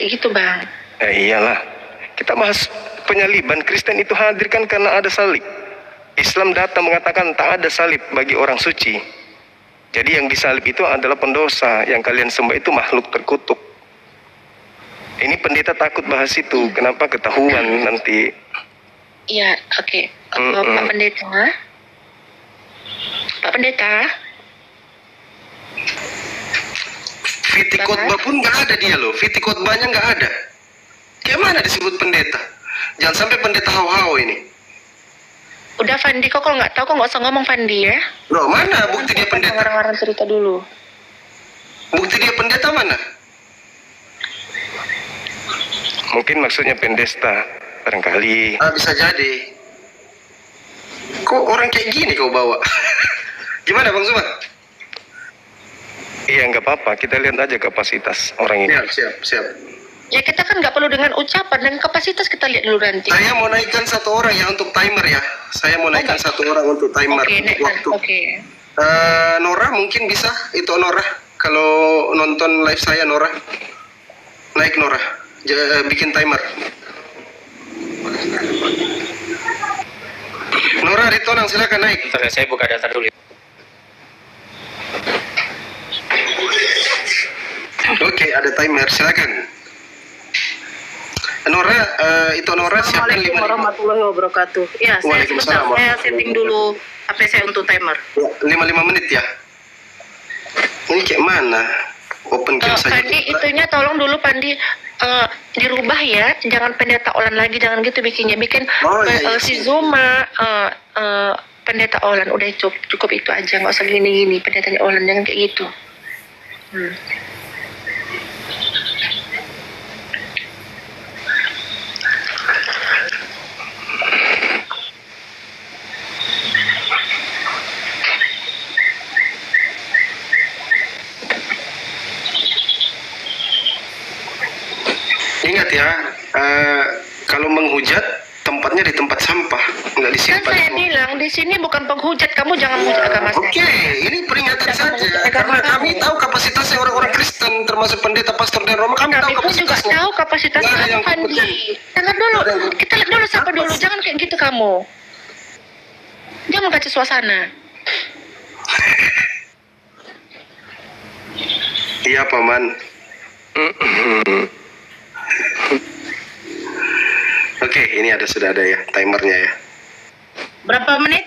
kayak gitu, Bang. Iyalah, kita bahas penyaliban. Kristen itu hadir kan karena ada salib. Islam datang mengatakan tak ada salib bagi orang suci. Jadi yang disalib itu adalah pendosa, yang kalian sembah itu makhluk terkutuk. Ini pendeta takut bahas itu, kenapa ketahuan nanti. Iya, oke. Pak Pendeta. Pak Pendeta. Fiti khotbah pun nggak ada dia loh. Fiti khotbahnya nggak ada. Kayak mana disebut pendeta? Jangan sampai pendeta hau-hau ini. Udah Fandi, kok kalau nggak tahu kok nggak usah ngomong Fandi ya. Loh, mana bukti dia pendeta? Orang-orang cerita dulu. Bukti dia pendeta mana? Mungkin maksudnya pendesta, barangkali. Bisa jadi. Kok orang kayak gini kau bawa? Gimana Bang Zuma? Iya, nggak apa-apa. Kita lihat aja kapasitas orang ini. Siap. Ya kita kan nggak perlu dengan ucapan dan kapasitas, kita lihat dulu nanti. Saya mau naikkan satu orang ya untuk timer ya. Saya mau naikkan satu orang untuk timer waktu. Oke. Nora mungkin bisa, itu Nora. Kalau nonton live saya Nora, naik Nora, bikin timer. Nora Ritonang silakan naik. Bentar, saya buka data dulu. Oke, ada timer, silakan. Nora, itu Nora siapkan 5. Assalamualaikum warahmatullahi wabarakatuh. Ya, saya setting dulu HP saya untuk timer. 5 menit ya. Ini kayak mana? Open cam saja. Pandi, itunya tolong dulu Pandi dirubah ya. Jangan pendeta Olan lagi, jangan gitu bikinnya. Bikin si Zuma pendeta Olan. Udah cukup itu aja, nggak usah gini-gini. Pendetanya Olan, jangan kayak gitu. Ingat ya, kalau menghujat tempatnya di tempat sampah, nggak disimpan. Kan saya bilang di sini bukan penghujat, kamu jangan menghujat agama saya. Oke, ini peringatan saja. Karena kami tahu kapasitasnya orang-orang Kristen, termasuk pendeta, pastor dan Roma. Kami tahu pun juga kapasitasnya. tahu kapasitasnya apa Pandi. Dengar dulu, kita lihat dulu siapa dulu. Jangan kayak gitu kamu. Jangan baca suasana. Iya Paman. Oke, ini sudah ada ya timernya ya. Berapa menit?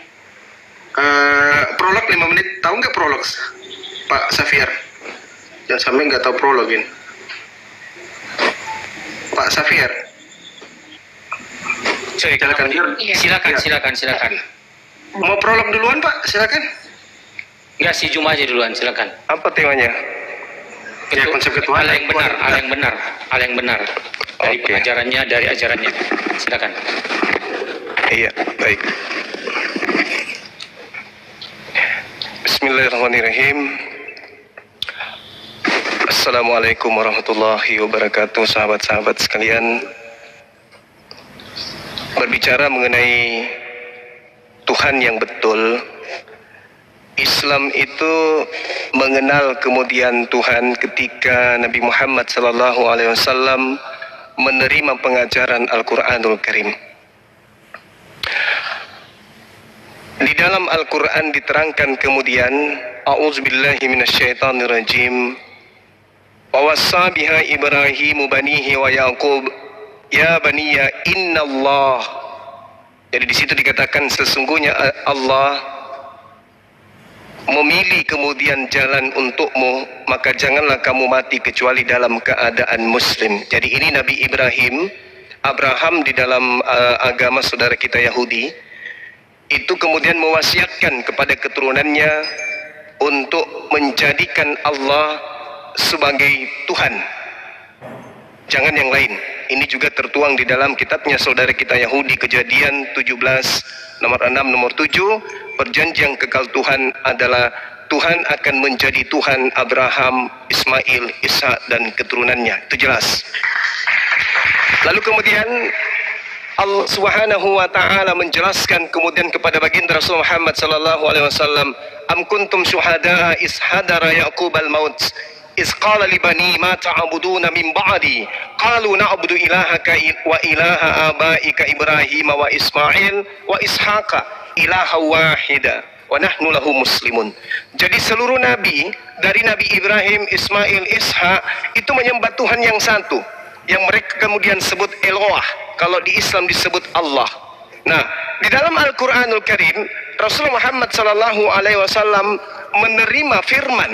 Prolog 5 menit. Tahu nggak prolog, Pak Safir? Jangan sampai nggak tahu prolog ini. Pak Safir. Silakan. Mau prolog duluan Pak? Silakan. Ya, si Juma aja duluan, silakan. Apa temanya? Ya, konsep ketuhanan. Hal yang benar. Dari pengajarannya, dari ajarannya. Silakan. Iya, baik. Bismillahirrahmanirrahim. Assalamualaikum warahmatullahi wabarakatuh, sahabat-sahabat sekalian. Berbicara mengenai Tuhan yang betul, Islam itu mengenal kemudian Tuhan ketika Nabi Muhammad SAW menerima pengajaran Al-Quranul Karim. Di dalam Al-Quran diterangkan kemudian, A'udzubillahi minasyaitonirrajim, wa wassa biha Ibrahimu banihi wa Yaqub ya baniya innallah. Jadi di situ dikatakan sesungguhnya Allah memilih kemudian jalan untukmu, maka janganlah kamu mati kecuali dalam keadaan muslim. Jadi ini Nabi Abraham di dalam agama saudara kita Yahudi, itu kemudian mewasiatkan kepada keturunannya untuk menjadikan Allah sebagai Tuhan, jangan yang lain. Ini juga tertuang di dalam kitabnya saudara kita Yahudi, Kejadian 17 nomor 6 nomor 7, perjanjian kekal Tuhan adalah Tuhan akan menjadi Tuhan Abraham, Ismail, Ishak dan keturunannya. Itu jelas. Lalu kemudian Allah Subhanahu wa taala menjelaskan kemudian kepada baginda Rasul Muhammad sallallahu alaihi wasallam, am kuntum syuhada'a is hadara Yaqub al-maut iz qala li bani ma ta'buduna min ba'di qalu na'budu ilahaka wa ilaha abaika Ibrahim wa Ismail wa Ishaqa ilaha wahida wa nahnu lahu muslimun. Jadi seluruh nabi dari Nabi Ibrahim, Ismail, Ishak itu menyembah Tuhan yang satu, yang mereka kemudian sebut Eloah, kalau di Islam disebut Allah. Nah, di dalam Al-Qur'anul Karim Rasulullah Muhammad sallallahu alaihi wasallam menerima firman,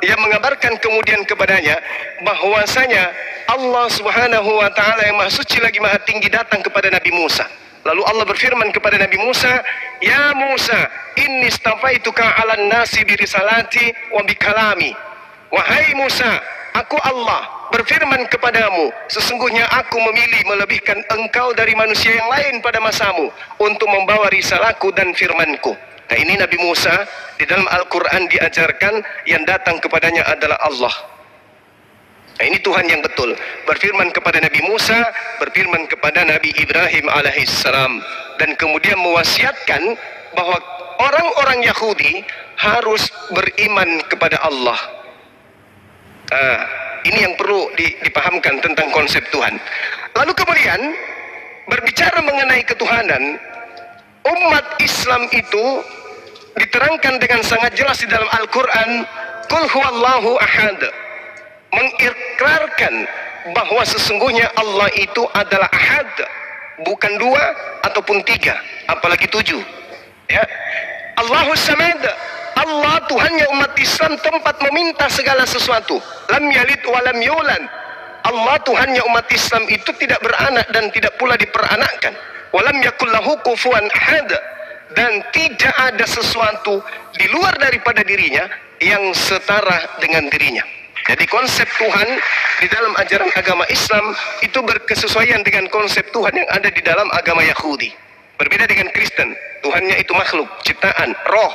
mengabarkan kemudian kepadanya bahwasanya Allah Subhanahu wa taala yang Maha Suci lagi Maha Tinggi datang kepada Nabi Musa. Lalu Allah berfirman kepada Nabi Musa, "Ya Musa, inni istafaituka 'alan nasi bi risalati wa bi kalami." Wahai Musa, aku Allah berfirman kepadamu, sesungguhnya aku memilih melebihkan engkau dari manusia yang lain pada masamu untuk membawa risalahku dan firmanku. Nah, ini Nabi Musa di dalam Al-Quran diajarkan yang datang kepadanya adalah Allah. Nah, ini Tuhan yang betul berfirman kepada Nabi Musa, berfirman kepada Nabi Ibrahim alaihissalam, dan kemudian mewasiatkan bahwa orang-orang Yahudi harus beriman kepada Allah. Nah, ini yang perlu dipahamkan tentang konsep Tuhan. Lalu kemudian berbicara mengenai ketuhanan, umat Islam itu diterangkan dengan sangat jelas di dalam Al-Quran, Qul huwallahu ahad, mengikrarkan bahwa sesungguhnya Allah itu adalah ahad, bukan 2 ataupun 3, apalagi 7. Ya. Allahus samad, Allah Tuhannya umat Islam tempat meminta segala sesuatu. Lam yalid wa lam yulad. Allah Tuhannya umat Islam itu tidak beranak dan tidak pula diperanakkan. Walam yakul lahu kufuwan ahad, dan tidak ada sesuatu di luar daripada dirinya yang setara dengan dirinya. Jadi konsep Tuhan di dalam ajaran agama Islam itu berkesesuaian dengan konsep Tuhan yang ada di dalam agama Yahudi. Berbeda dengan Kristen, Tuhannya itu makhluk, ciptaan, roh.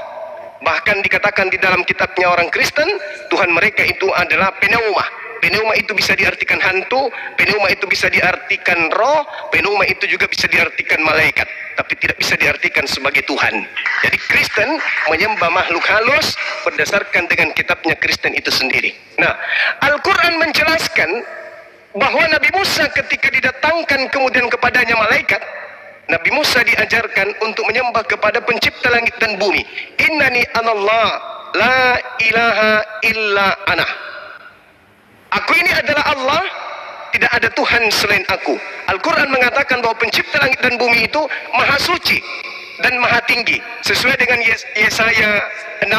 Bahkan dikatakan di dalam kitabnya orang Kristen, Tuhan mereka itu adalah pneuma. Pneuma itu bisa diartikan hantu, pneuma itu bisa diartikan roh, pneuma itu juga bisa diartikan malaikat, tapi tidak bisa diartikan sebagai Tuhan. Jadi Kristen menyembah makhluk halus berdasarkan dengan kitabnya Kristen itu sendiri. Nah, Al-Quran menjelaskan bahwa Nabi Musa ketika didatangkan kemudian kepadanya malaikat, Nabi Musa diajarkan untuk menyembah kepada pencipta langit dan bumi. Innani anallah, la ilaha illa ana. Aku ini adalah Allah, tidak ada Tuhan selain aku. Al-Quran mengatakan bahwa pencipta langit dan bumi itu maha suci dan maha tinggi. Sesuai dengan Yesaya 6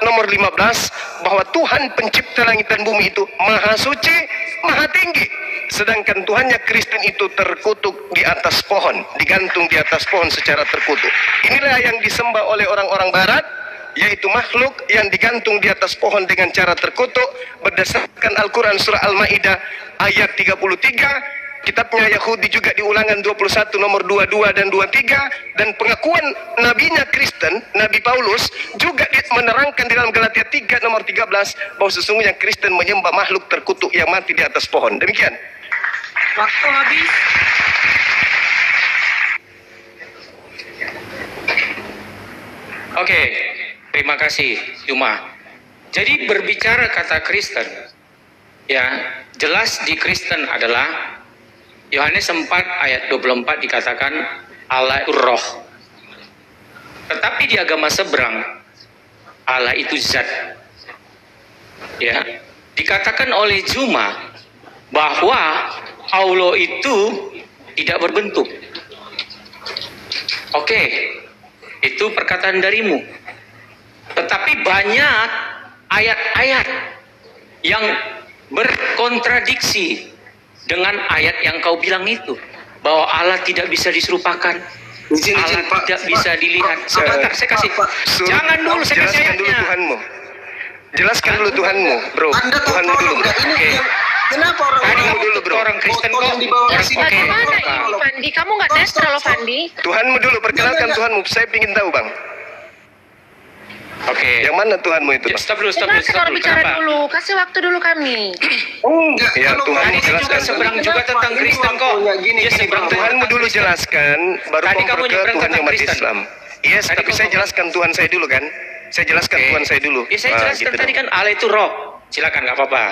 nomor 15, bahwa Tuhan pencipta langit dan bumi itu maha suci, maha tinggi. Sedangkan Tuhannya Kristen itu terkutuk di atas pohon, digantung di atas pohon secara terkutuk. Inilah yang disembah oleh orang-orang barat, yaitu makhluk yang digantung di atas pohon dengan cara terkutuk berdasarkan Al-Quran surah Al-Ma'idah ayat 33. Kitabnya Yahudi juga di Ulangan 21 nomor 22 dan 23, dan pengakuan nabinya Kristen, Nabi Paulus juga menerangkan di dalam Galatia 3 nomor 13 bahwa sesungguhnya Kristen menyembah makhluk terkutuk yang mati di atas pohon. Demikian. Waktu habis. Oke, terima kasih Yuma. Jadi berbicara kata Kristen, ya jelas di Kristen adalah Yohanes 4 ayat 24 dikatakan Allah itu roh. Tetapi di agama seberang Allah itu zat. Ya, dikatakan oleh Juma bahwa Allah itu tidak berbentuk. Oke, itu perkataan darimu. Tetapi banyak ayat-ayat yang berkontradiksi dengan ayat yang kau bilang itu, bahwa Allah tidak bisa diserupakan, Allah tidak bisa dilihat. Sebentar, saya kasih. Jangan dulu, saya kasih Jelaskan dulu ayatnya. Tuhanmu. Jelaskan dulu Tuhanmu, bro. Anda Tuhanmu dulu, bro. Oke. Kenapa Tadi orang dulu, bro. orang Kristen kok. yang dibawa ke sini? Oke. Bagaimana ini Fandi? Kamu nggak netral loh Fandi. Tuhanmu dulu, perkenalkan Tuhanmu. Saya ingin tahu, Bang. Oke. Yang mana Tuhanmu itu, Bang? Stop dulu, stop Coba dulu, stop kita dulu. bicara Kenapa? dulu. Kasih waktu dulu kami. Enggak, Ya, kalau Tuhan Tadi saya juga jelaskan. seberang juga tentang Ini Kristen kok. waktunya gini, Dia gini, seberang Bang. Tuhanmu dulu jelaskan, baru Tadi kamu kompor ke nyebrang Tuhan tentang umat Kristen. Islam. Yes, Tadi tapi kamu saya ngomong. jelaskan Tuhan saya dulu kan. Saya jelaskan Oke. Tuhan saya dulu. Ya saya Ah, jelaskan gitu tadi dong. kan Allah itu roh. Silakan, nggak apa-apa.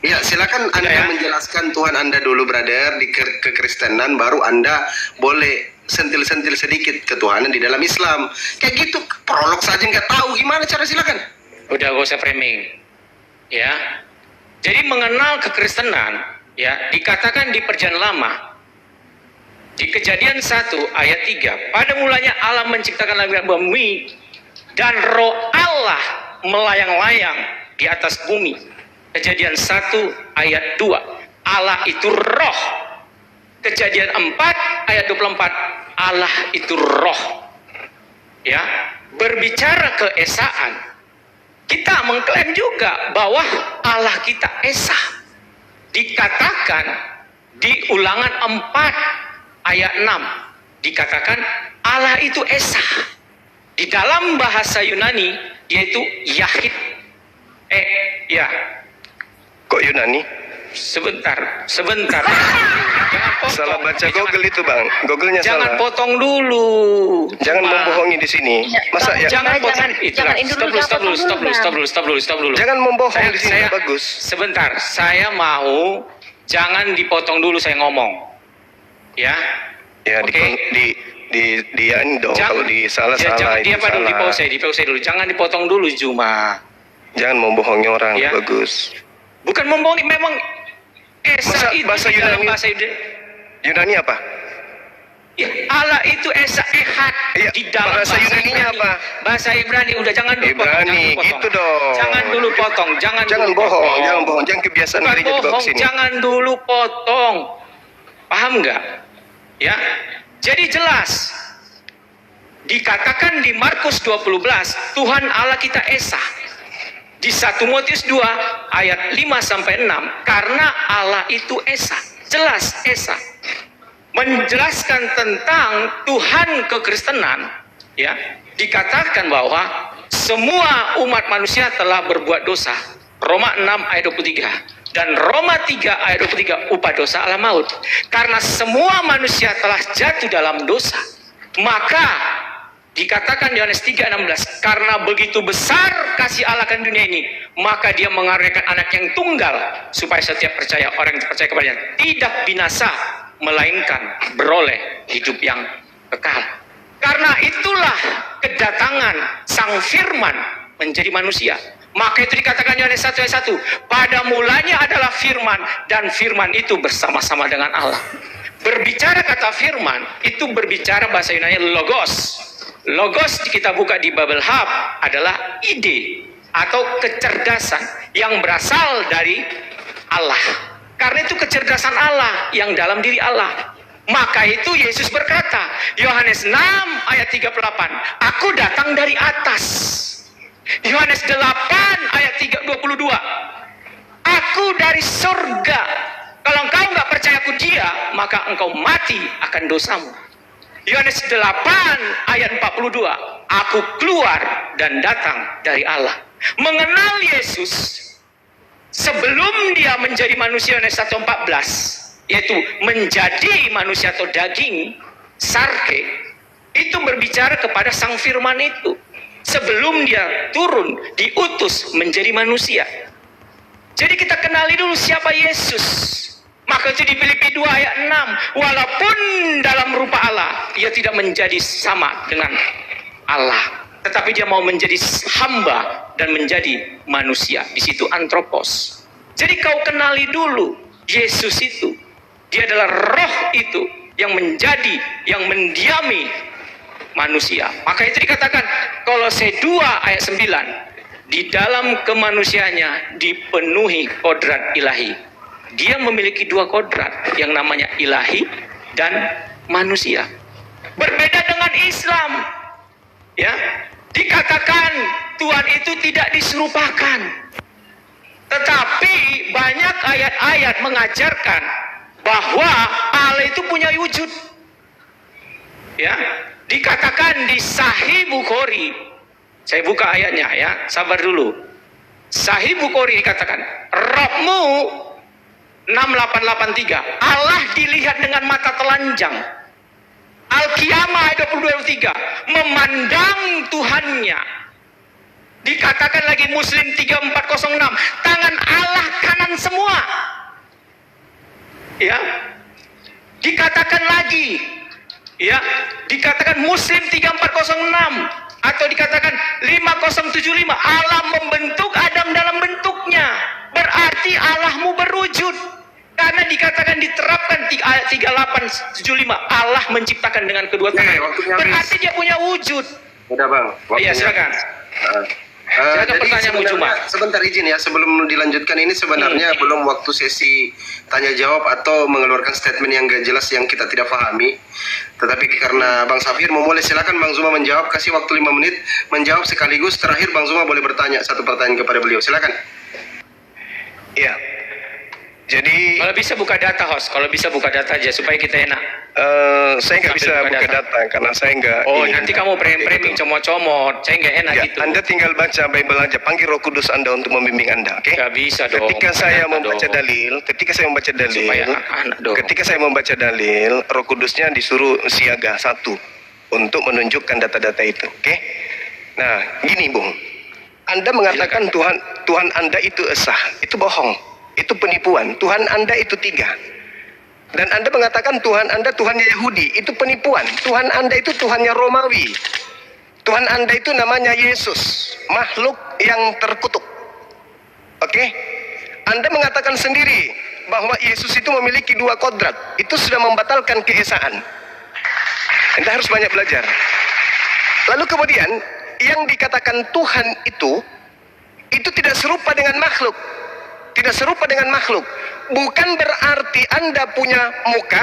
Ya, silakan Anda Ya. menjelaskan Tuhan Anda dulu, brother, di kekristenan, baru Anda boleh sentil-sentil sedikit ketuhanan di dalam Islam. Kayak gitu, prolog saja nggak tahu gimana cara, silakan. Udah gak usah framing. Ya. Jadi mengenal kekristenan, ya, dikatakan di Perjanjian Lama, di Kejadian 1 ayat 3, pada mulanya Allah menciptakan langit dan bumi, dan roh Allah melayang-layang di atas bumi. Kejadian 1 ayat 2, Allah itu roh. Kejadian 4 ayat 24, Allah itu roh. Ya, berbicara keesaan, kita mengklaim juga bahwa Allah kita esa. Dikatakan di Ulangan 4 ayat 6, dikatakan Allah itu esa. Di dalam bahasa Yunani yaitu Yahid. Ya. Kok Yunani? Sebentar. Jangan potong. Salah baca Jangan- Google itu, Bang. Google-nya Jangan salah. potong dulu. Jangan Cuma- membohongi di sini. Masa ya? Jangan potong. jangan Itulah. ini dulu, Stop dulu. Stop dulu. Jangan membohong di sini, bagus. Sebentar, saya mau jangan dipotong dulu saya ngomong. Ya. Ya, Oke. diain dong. Kalau di salah Jangan itu dia apa dulu, salah. di pause dulu. Jangan dipotong dulu Juma. Jangan membohongi orang, Ya. bagus. Bukan membohongi, memang esa itu bahasa di dalam Yunani- bahasa Yunani apa? Ya, Allah itu esa ehad Iya, di dalam bahasa Yunaninya Ibrani. apa? Bahasa Ibrani. Udah jangan dulu potong, Ibrani, jangan potong. gitu dong. Jangan dulu potong, Jangan dulu bohong, potong. jangan bohong. Jangan kebiasaan Bukan gereja dibawa ke bohong, sini. jangan dulu potong. Paham nggak? Ya. Jadi jelas dikatakan di Markus 20:11 Tuhan Allah kita esa. Di 1 Timotius 2 ayat 5 sampai 6 karena Allah itu esa. Jelas esa. Menjelaskan tentang Tuhan kekristenan, ya, dikatakan bahwa semua umat manusia telah berbuat dosa. Roma 6 ayat 23 dan Roma 3 ayat 23, upah dosa adalah maut. Karena semua manusia telah jatuh dalam dosa, maka dikatakan di Yohanes 3:16, karena begitu besar kasih Allah akan dunia ini, maka dia mengaruniakan anak yang tunggal, supaya setiap percaya, orang yang percaya kepadanya tidak binasa, melainkan beroleh hidup yang kekal. Karena itulah kedatangan Sang Firman menjadi manusia. Maka itu dikatakan Yohanes 1 ayat 1, pada mulanya adalah Firman, dan Firman itu bersama-sama dengan Allah. Berbicara kata Firman, itu berbicara bahasa Yunani logos. Logos kita buka di Bible Hub adalah ide atau kecerdasan yang berasal dari Allah. Karena itu kecerdasan Allah yang dalam diri Allah. Maka itu Yesus berkata, Yohanes 6 ayat 38, aku datang dari atas. Yohanes 8 ayat 22, aku dari surga. Kalau engkau nggak percaya aku dia, maka engkau mati akan dosamu. Yohanes 8 ayat 42, aku keluar dan datang dari Allah. Mengenal Yesus sebelum dia menjadi manusia, Yohanes 1:14, yaitu menjadi manusia atau daging, sarke, itu berbicara kepada Sang Firman itu. Sebelum dia turun, diutus menjadi manusia. Jadi kita kenali dulu siapa Yesus. Maka itu di Filipi 2 ayat 6, walaupun dalam rupa Allah, ia tidak menjadi sama dengan Allah, tetapi dia mau menjadi hamba dan menjadi manusia. Di situ antropos. Jadi kau kenali dulu Yesus itu. Dia adalah roh itu yang menjadi, yang mendiami manusia. Maka itu dikatakan Kolose 2 ayat 9, di dalam kemanusiaannya dipenuhi kodrat ilahi. Dia memiliki dua kodrat yang namanya ilahi dan manusia. Berbeda dengan Islam, ya, dikatakan Tuhan itu tidak diserupakan. Tetapi banyak ayat-ayat mengajarkan bahwa Allah itu punya wujud. Ya, dikatakan di Sahih Bukhari. Saya buka ayatnya ya, sabar dulu. Sahih Bukhari dikatakan, Rabbmu 6883, Allah dilihat dengan mata telanjang. Al-Qiyamah 22:23, memandang Tuhannya. Dikatakan lagi Muslim 3406, tangan Allah kanan semua. Ya. Dikatakan lagi, ya, dikatakan Muslim 3406 atau dikatakan 5075, Allah membentuk Adam dalam bentuknya. Berarti Allahmu berwujud. Karena dikatakan diterapkan ayat 3875, Allah menciptakan dengan kedua tangan. waktunya habis. Berarti dia punya wujud. Udah bang. Iya, silakan. Silakan Jadi pertanyaanmu cuma. sebentar izin ya, sebelum dilanjutkan ini sebenarnya belum waktu sesi tanya jawab atau mengeluarkan statement yang gak jelas yang kita tidak pahami. Tetapi karena Bang Safir memulai, silakan Bang Zuma menjawab, kasih waktu 5 menit menjawab sekaligus terakhir Bang Zuma boleh bertanya satu pertanyaan kepada beliau. Silakan. Iya. Jadi Kalau bisa buka data, host. Kalau bisa buka data aja supaya kita enak. saya nggak bisa Sambil buka buka data karena saya nggak. Oh, ini. nanti kamu framing comot-comot. Saya nggak enak Ya, gitu. Anda tinggal baca Bible aja, panggil Roh Kudus Anda untuk membimbing Anda, oke? Nggak bisa dong. Ketika saya Data membaca dong. dalil, Supaya anak dong. ketika saya membaca dalil, Roh Kudusnya disuruh siaga satu untuk menunjukkan data-data itu, oke? Nah, gini, Bung. Anda mengatakan Tuhan Anda itu esa, itu bohong. Itu penipuan. Tuhan Anda itu 3. Dan Anda mengatakan Tuhan Anda Tuhannya Yahudi, itu penipuan. Tuhan Anda itu Tuhannya Romawi. Tuhan Anda itu namanya Yesus, makhluk yang terkutuk. Oke? Anda mengatakan sendiri bahwa Yesus itu memiliki 2 kodrat. Itu sudah membatalkan keesaan. Anda harus banyak belajar. Lalu kemudian yang dikatakan Tuhan itu tidak serupa dengan makhluk. Tidak serupa dengan makhluk. Bukan berarti Anda punya muka,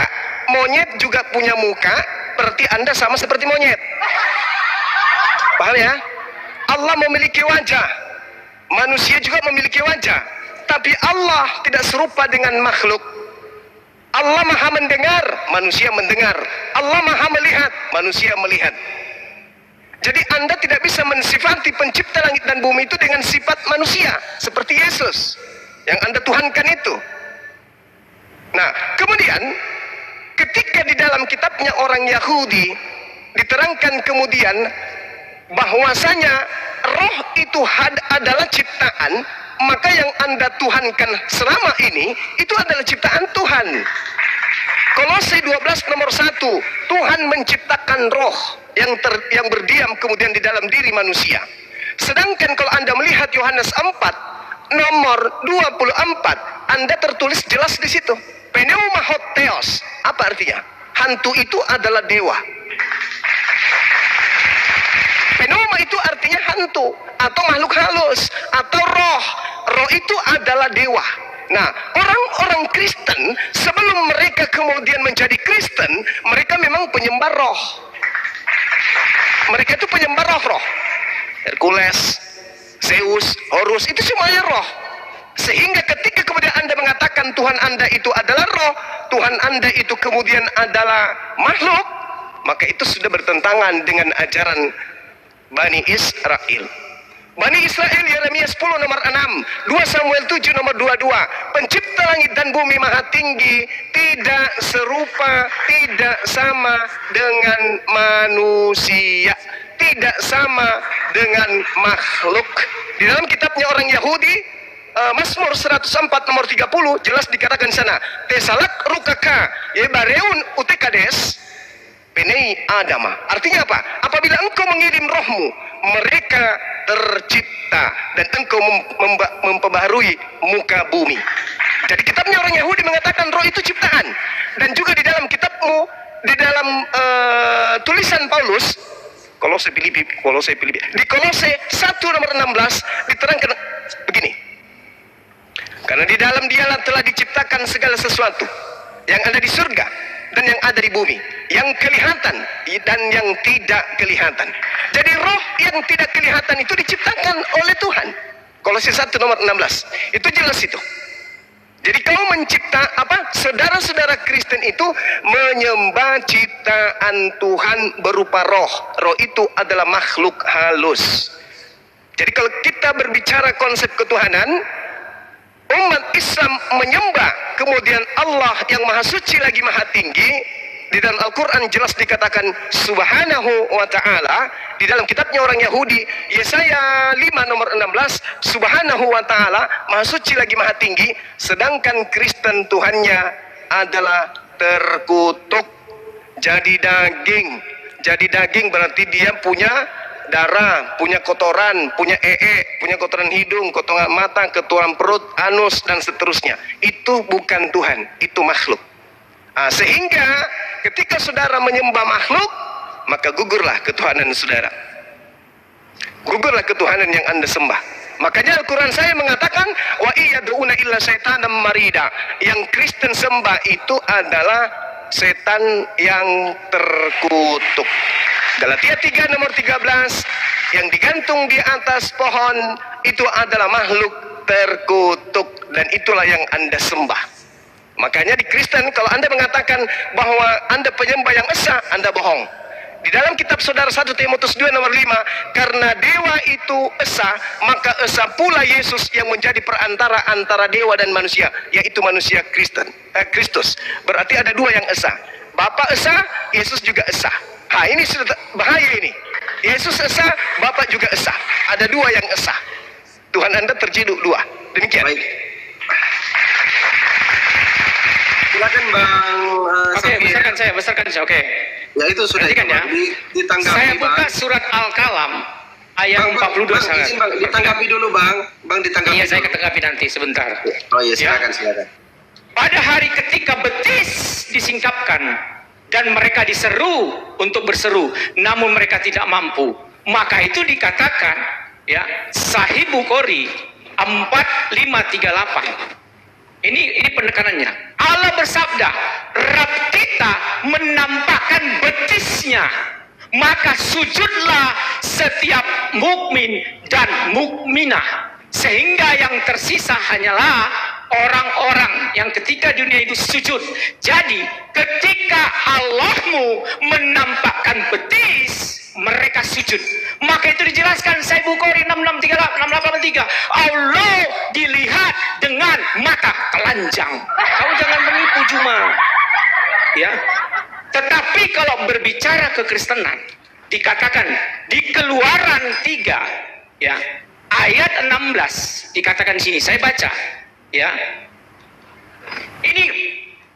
monyet juga punya muka, berarti Anda sama seperti monyet. Paham ya? Allah memiliki wajah, manusia juga memiliki wajah, tapi Allah tidak serupa dengan makhluk. Allah maha mendengar, manusia mendengar. Allah maha melihat, manusia melihat. Jadi Anda tidak bisa mensifati pencipta langit dan bumi itu dengan sifat manusia, seperti Yesus yang Anda tuhankan itu. Nah, kemudian ketika di dalam kitabnya orang Yahudi diterangkan kemudian bahwasanya roh itu adalah ciptaan, maka yang Anda tuhankan selama ini itu adalah ciptaan Tuhan. Kolose 12 nomor 1, Tuhan menciptakan roh yang berdiam kemudian di dalam diri manusia. Sedangkan kalau Anda melihat Yohanes 4 nomor 24, Anda tertulis jelas di situ. Pneuma hot theos. Apa artinya? Hantu itu adalah dewa. Pneuma itu artinya hantu atau makhluk halus atau roh. Roh itu adalah dewa. Nah, orang-orang Kristen sebelum mereka kemudian menjadi Kristen, mereka memang penyembah roh. Mereka itu penyembah roh. Hercules, Zeus, Horus, itu semuanya roh. Sehingga ketika kemudian Anda mengatakan Tuhan Anda itu adalah roh, Tuhan Anda itu kemudian adalah makhluk, maka itu sudah bertentangan dengan ajaran Bani Israel. Bani Israel, Yeremia 10 nomor 6, 2 Samuel 7 nomor 22, pencipta langit dan bumi maha tinggi, tidak serupa, tidak sama dengan manusia, tidak sama dengan makhluk. Di dalam kitabnya orang Yahudi, Mazmur 104 nomor 30 jelas dikatakan sana, Tesalak rukaka yebareun utekades penei adama. Artinya apa? Apabila engkau mengirim rohmu, mereka tercipta dan engkau memperbaharui muka bumi. Jadi kitabnya orang Yahudi mengatakan roh itu ciptaan. Dan juga di dalam kitabmu, di dalam tulisan Paulus, Kolose Filipi, di Kolose 1 nomor 16 diterangkan begini. Karena di dalam dialah telah diciptakan segala sesuatu yang ada di surga dan yang ada di bumi, yang kelihatan dan yang tidak kelihatan. Jadi roh yang tidak kelihatan itu diciptakan oleh Tuhan. Kolose 1 nomor 16. Itu jelas itu. Jadi kalau mencipta saudara-saudara Kristen itu menyembah ciptaan Tuhan berupa roh. Roh itu adalah makhluk halus. Jadi kalau kita berbicara konsep ketuhanan, umat Islam menyembah kemudian Allah yang maha suci lagi maha tinggi, Di dalam Al-Quran jelas dikatakan subhanahu wa ta'ala. Di dalam kitabnya orang Yahudi, Yesaya 5 nomor 16, subhanahu wa ta'ala, maha suci lagi maha tinggi. Sedangkan Kristen Tuhannya adalah terkutuk, jadi daging. Jadi daging berarti dia punya darah, punya kotoran, punya punya kotoran hidung, kotoran mata, kotoran perut, anus, dan seterusnya. Itu bukan Tuhan, itu makhluk. Sehingga ketika saudara menyembah makhluk, maka gugurlah ketuhanan saudara. Gugurlah ketuhanan yang Anda sembah. Makanya Al-Quran saya mengatakan wa iyad'una illa syaitanan marida. Yang Kristen sembah itu adalah setan yang terkutuk. Galatia 3 nomor 13, yang digantung di atas pohon itu adalah makhluk terkutuk, dan itulah yang Anda sembah. Makanya di Kristen kalau Anda mengatakan bahwa Anda penyembah yang esa, Anda bohong. Di dalam kitab saudara 1 Timotius 2 nomor 5, karena dewa itu esa, maka esa pula Yesus yang menjadi perantara antara dewa dan manusia, yaitu manusia Kristus. Berarti ada dua yang esa. Bapa esa, Yesus juga esa. Ini sudah bahaya ini. Yesus esa, Bapa juga esa. Ada dua yang esa. Tuhan Anda terciduk dua. Demikian. Baik. Silakan Bang. Oke, besarkan saya. Oke. Ya itu sudah Perhatikan ya. ditanggapi Saya Bang. buka surat Al-Kalam ayat 42 Bang, sangat. izin, Bang, ditanggapi dulu Bang. Bang ditanggapi. Iya, saya dulu. ketanggapi nanti sebentar. Oh iya, silakan. Pada hari ketika betis disingkapkan dan mereka diseru untuk berseru, namun mereka tidak mampu, maka itu dikatakan ya, Sahih Bukhari 4538. Ini penekanannya. Allah bersabda, Rabb kita menampakkan betisnya, maka sujudlah setiap mukmin dan mukminah, sehingga yang tersisa hanyalah orang-orang yang ketika dunia itu sujud. Jadi ketika Allahmu menampakkan betis, mereka sujud. Maka itu dijelaskan Sahih Bukhari 683. Allah dilihat dengan mata telanjang. Kau jangan menipu cuma. Ya. Tetapi kalau berbicara kekristenan, dikatakan di Keluaran 3 ya, ayat 16 dikatakan di sini. Saya baca ya. Ini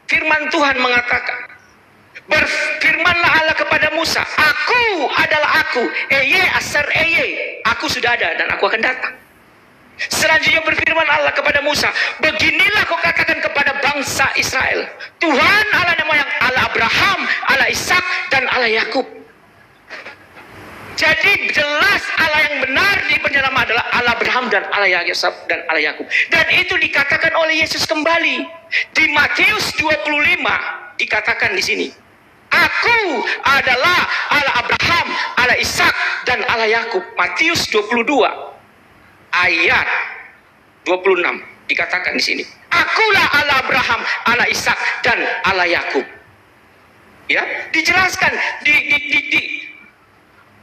firman Tuhan mengatakan, berfirmanlah Allah kepada Musa, aku adalah aku, aku sudah ada dan aku akan datang. Selanjutnya berfirman Allah kepada Musa, beginilah kau katakan kepada bangsa Israel, Tuhan Allah namanya Allah Abraham, Allah Ishak, dan Allah Yakub. Jadi jelas Allah yang benar di penjelasan adalah Allah Abraham dan Allah Yakub dan Allah Yakub. Dan itu dikatakan oleh Yesus kembali di Matius 25, dikatakan di sini, aku adalah Allah Abraham, Allah Ishak, dan Allah Yakub. Matius 22 ayat 26 dikatakan di sini, akulah Allah Abraham, Allah Ishak, dan Allah Yakub. Ya, dijelaskan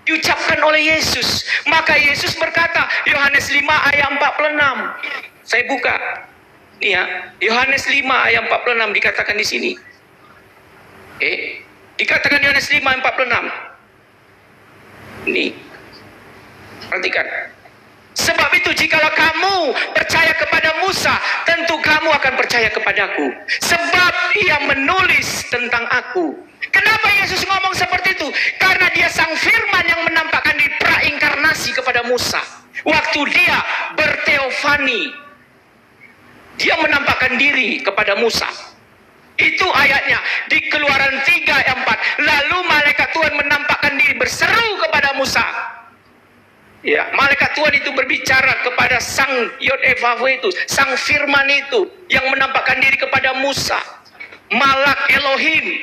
diucapkan oleh Yesus. Maka Yesus berkata, Yohanes 5 ayat 46. Saya buka. Nih ya, Yohanes 5 ayat 46 dikatakan di sini. Dikatakan Yohanes 5 ayat 46. Nih. Perhatikan. Sebab itu jikalau kamu percaya kepada Musa, tentu kamu akan percaya kepadaku. Sebab ia menulis tentang aku. Kenapa Yesus ngomong seperti itu? Karena dia sang firman yang menampakkan di prainkarnasi kepada Musa. Waktu dia berteofani, dia menampakkan diri kepada Musa. Itu ayatnya di Keluaran 3 ayat 4. Lalu malaikat Tuhan menampakkan diri berseru kepada Musa. Ya, malaikat Tuhan itu berbicara kepada sang Yod-Heh-Vav-Heh itu, sang firman itu yang menampakkan diri kepada Musa. Malak Elohim.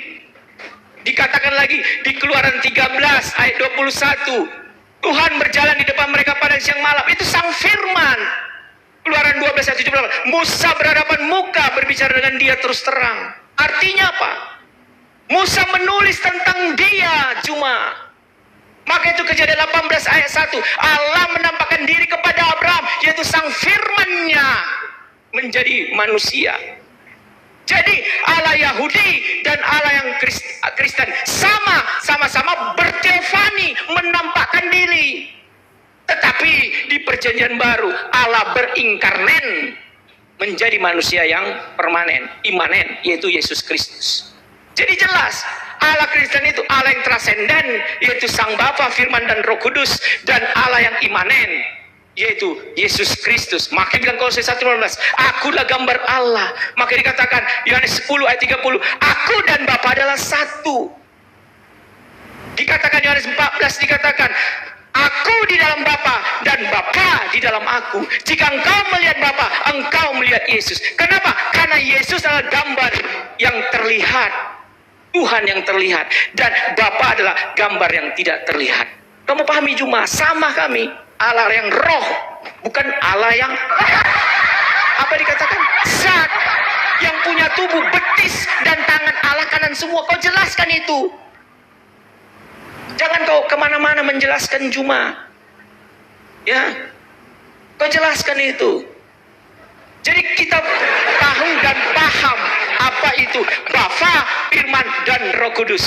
Dikatakan lagi di Keluaran 13 ayat 21, Tuhan berjalan di depan mereka pada siang malam. Itu sang firman. Keluaran 12 ayat 78, Musa berhadapan muka berbicara dengan dia terus terang. Artinya apa? Musa menulis tentang dia cuma. Maka itu Kejadian 18 ayat 1, Allah menampakkan diri kepada Abraham, yaitu sang firman-Nya menjadi manusia. Jadi Allah Yahudi dan Allah yang Kristen sama-sama berteofani, menampakkan diri. Tetapi di perjanjian baru Allah berinkarnen menjadi manusia yang permanen, imanen, yaitu Yesus Kristus. Jadi jelas Allah Kristen itu Allah yang transenden, yaitu Sang Bapa, Firman dan Roh Kudus, dan Allah yang imanen, yaitu Yesus Kristus. Maka bilang Kolose 1:15, akulah gambar Allah. Maka dikatakan Yohanes 10 ayat 30, aku dan Bapa adalah satu. Dikatakan Yohanes 14, dikatakan aku di dalam Bapa dan Bapa di dalam aku. Jika engkau melihat Bapa, engkau melihat Yesus. Kenapa? Karena Yesus adalah gambar yang terlihat, Tuhan yang terlihat, dan Bapa adalah gambar yang tidak terlihat. Kamu pahami Juma? Sama kami, Allah yang roh, bukan Allah yang apa dikatakan? Zat yang punya tubuh, betis dan tangan, Allah kanan semua. Kau jelaskan itu. Jangan kau kemana-mana menjelaskan Juma. Ya, kau jelaskan itu. Jadi kita tahu dan paham apa itu Bapa, Firman dan Roh Kudus.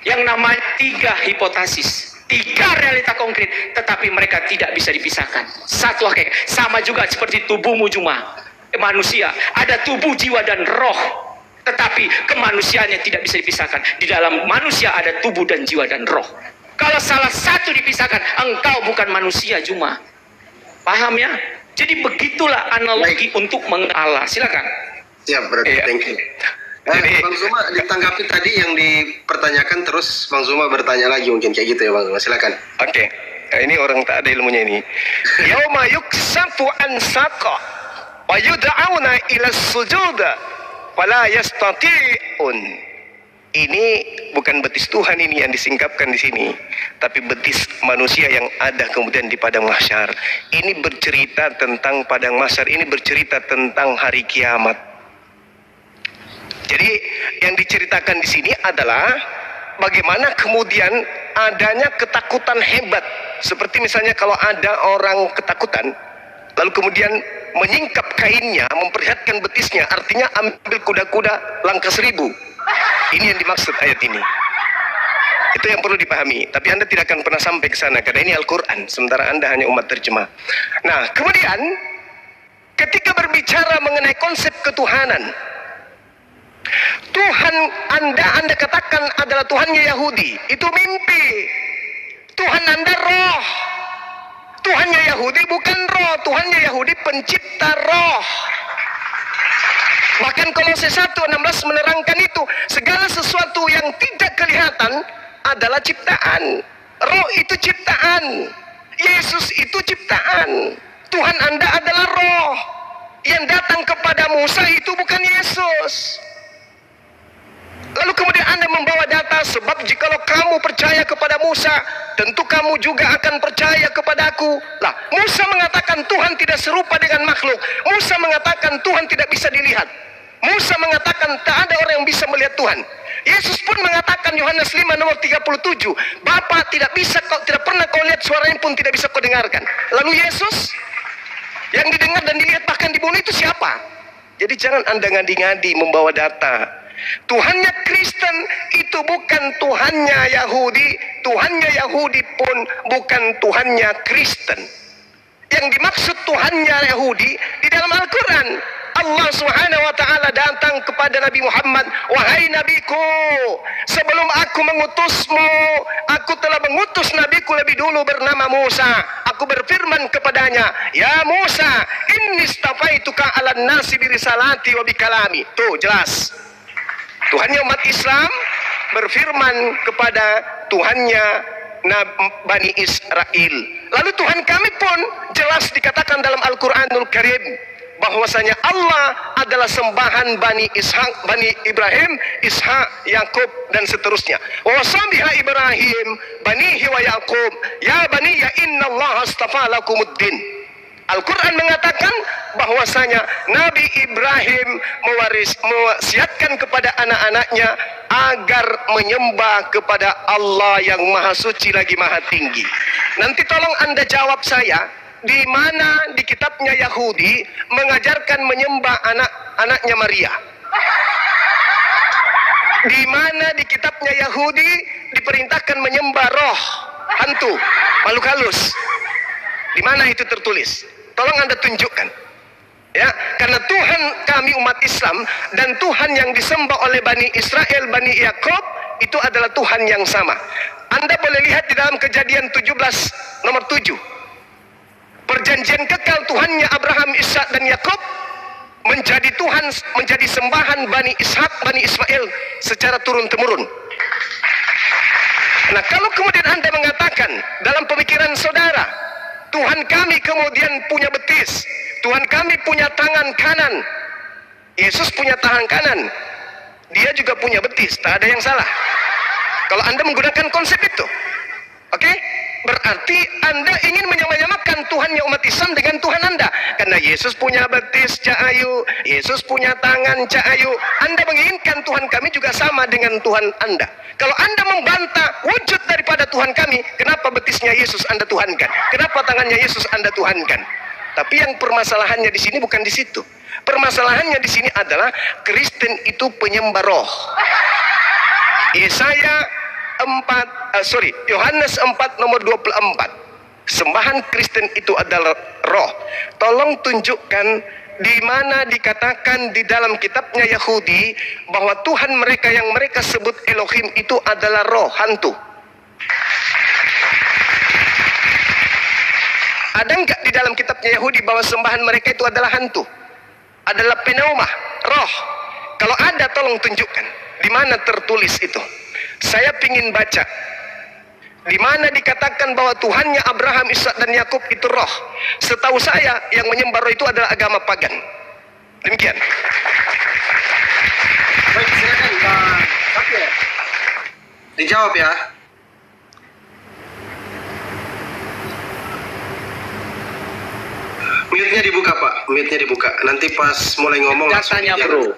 Yang namanya 3 hipotesis, 3 realita konkret, tetapi mereka tidak bisa dipisahkan. Satu hakikat. Sama juga seperti tubuhmu Juma, manusia, ada tubuh, jiwa dan roh, tetapi kemanusiaannya tidak bisa dipisahkan. Di dalam manusia ada tubuh dan jiwa dan roh. Kalau salah satu dipisahkan, engkau bukan manusia Juma. Paham ya? Jadi begitulah analogi untuk mengalah. Silakan. Siap, berarti. Thank you. Jadi, Bang Zuma ditanggapi tadi yang dipertanyakan, terus Bang Zuma bertanya lagi mungkin kayak gitu ya Bang Zuma. Silakan. Oke. Nah, ini orang tak ada ilmunya ini. Yauma yuksafu an saqa wa yud'auna ila sujud fala yastati'un. Ini bukan betis Tuhan ini yang disingkapkan di sini, tapi betis manusia yang ada kemudian di padang mahsyar. Ini bercerita tentang padang mahsyar, ini bercerita tentang hari kiamat. Jadi yang diceritakan di sini adalah bagaimana kemudian adanya ketakutan hebat. Seperti misalnya kalau ada orang ketakutan, lalu kemudian menyingkap kainnya, memperlihatkan betisnya, artinya ambil kuda-kuda langkah 1000. Ini yang dimaksud ayat ini. Itu yang perlu dipahami. Tapi Anda tidak akan pernah sampai ke sana karena ini Al-Quran, sementara Anda hanya umat terjemah. Nah, kemudian ketika berbicara mengenai konsep ketuhanan, Tuhan Anda katakan adalah Tuhannya Yahudi, itu mimpi. Tuhan Anda roh. Tuhannya Yahudi bukan roh, Tuhannya Yahudi pencipta roh. Bahkan Kolose 1:16 menerangkan itu, segala sesuatu yang tidak kelihatan adalah ciptaan. Roh itu ciptaan, Yesus itu ciptaan. Tuhan Anda adalah roh. Yang datang kepada Musa itu bukan Yesus. Lalu kemudian Anda membawa data, sebab jikalau kamu percaya kepada Musa, tentu kamu juga akan percaya kepadaku. Lah, Musa mengatakan Tuhan tidak serupa dengan makhluk. Musa mengatakan Tuhan tidak bisa dilihat. Musa mengatakan tak ada orang yang bisa melihat Tuhan. Yesus pun mengatakan Yohanes 5:37, Bapa tidak pernah kau lihat, suaranya pun tidak bisa kau dengarkan. Lalu Yesus yang didengar dan dilihat bahkan dibunuh itu siapa? Jadi jangan Anda ngadi-ngadi membawa data. Tuhannya Kristen itu bukan Tuhannya Yahudi. Tuhannya Yahudi pun bukan Tuhannya Kristen. Yang dimaksud Tuhannya Yahudi di dalam Al-Quran, Allah Subhanahu wa ta'ala datang kepada Nabi Muhammad, wahai nabiku, sebelum aku mengutusmu, aku telah mengutus nabiku lebih dulu bernama Musa. Aku berfirman kepadanya, ya Musa, inni istafaituka 'alan nasi birisalati wa bikalami. Tuh jelas. Tuhannya umat Islam berfirman kepada Tuhannya Bani Israel. Lalu Tuhan kami pun jelas dikatakan dalam Al-Quranul Karim bahwasanya Allah adalah sembahan Bani Ishak, Bani Ibrahim, Ishak, Yakub dan seterusnya. Wa wasabiha Ibrahim banihi wa Yakub ya bani ya innallaha astafa lakumuddin. Al-Quran mengatakan bahwasanya Nabi Ibrahim mewasiatkan kepada anak-anaknya agar menyembah kepada Allah yang maha suci lagi maha tinggi. Nanti tolong Anda jawab saya, di mana di kitabnya Yahudi mengajarkan menyembah anak-anaknya Maria? Di mana di kitabnya Yahudi diperintahkan menyembah roh, hantu, makhluk halus. Di mana itu tertulis? Tolong Anda tunjukkan. Ya, karena Tuhan kami umat Islam dan Tuhan yang disembah oleh Bani Israel, Bani Yakub itu adalah Tuhan yang sama. Anda boleh lihat di dalam Kejadian 17 nomor 7. Perjanjian kekal Tuhannya Abraham, Ishak dan Yakub menjadi Tuhan, menjadi sembahan Bani Ishak, Bani Ismail secara turun-temurun. Nah, kalau kemudian Anda mengatakan dalam pemikiran saudara, Tuhan kami kemudian punya betis, Tuhan kami punya tangan kanan, Yesus punya tangan kanan, dia juga punya betis, tak ada yang salah kalau Anda menggunakan konsep itu. Oke? Berarti Anda ingin menyamakan Tuhannya umat Islam dengan Tuhan Anda. Karena Yesus punya betis, Cak Ayu, Yesus punya tangan, Cak Ayu. Anda menginginkan Tuhan kami juga sama dengan Tuhan Anda. Kalau Anda membantah wujud daripada Tuhan kami, kenapa betisnya Yesus Anda tuhankan? Kenapa tangannya Yesus Anda tuhankan? Tapi yang permasalahannya di sini bukan di situ. Permasalahannya di sini adalah Kristen itu penyembah roh. Yohanes 4 nomor 24. Sembahan Kristen itu adalah roh. Tolong tunjukkan di mana dikatakan di dalam kitabnya Yahudi bahwa Tuhan mereka yang mereka sebut Elohim itu adalah roh, hantu. Ada enggak di dalam kitabnya Yahudi bahwa sembahan mereka itu adalah hantu? Adalah pneuma, roh. Kalau ada tolong tunjukkan di mana tertulis itu. Saya ingin baca di mana dikatakan bahwa Tuhannya Abraham, Ishak dan Yakub itu roh. Setahu saya yang menyembah roh itu adalah agama pagan. Demikian. Baik, silakan Pak Fakir. Dijawab ya. Mute-nya dibuka Pak, mute-nya dibuka. Nanti pas mulai ngomong Datanya bro,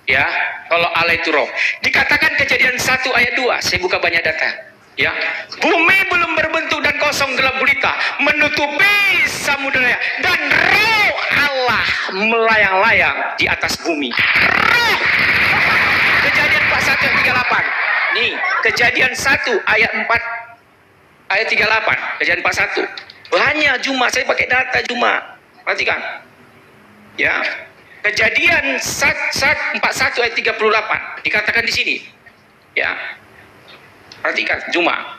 ya, kalau Allah itu roh. Dikatakan Kejadian 1 ayat 2, saya buka banyak data. Ya, bumi belum berbentuk dan kosong gelap gulita, menutupi samudera dan roh Allah melayang-layang di atas bumi. Roh. Kejadian 41 ayat 38. Nih, Kejadian 1 ayat 4 ayat 38. Kejadian 41. Banyak Juma, saya pakai data Juma. Perhatikan. Ya. Kejadian 41 ayat 38 dikatakan di sini. Ya. Perhatikan Juma.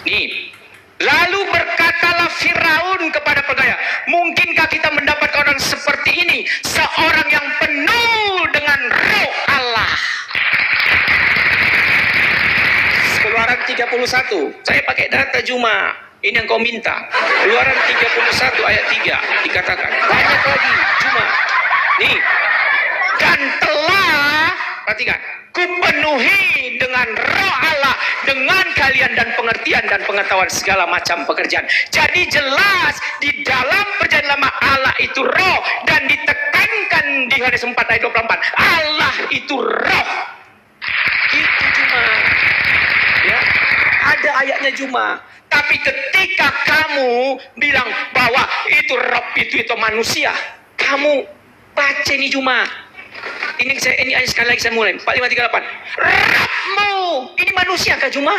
Nih. Lalu berkatalah Firaun kepada pegawai, mungkinkah kita mendapat orang seperti ini, seorang yang penuh dengan roh Allah. Keluaran 31. Saya pakai data Juma. Ini yang kau minta. Keluaran 31 ayat 3 dikatakan. Banyak lagi Juma. Nih. Dan telah, perhatikan, kupenuhi dengan roh Allah, dengan kalian dan pengertian dan pengetahuan segala macam pekerjaan. Jadi jelas di dalam perjanjian lama Allah itu roh, dan ditekankan di Yohanes 4 ayat 24 Allah itu roh. Itu Juma. Ya, ada ayatnya Juma. Tapi ketika kamu bilang bahwa itu roh itu manusia, kamu baca ini Juma. Ini sekali lagi saya mulai. 4538. Rohmu ini manusia kah Juma?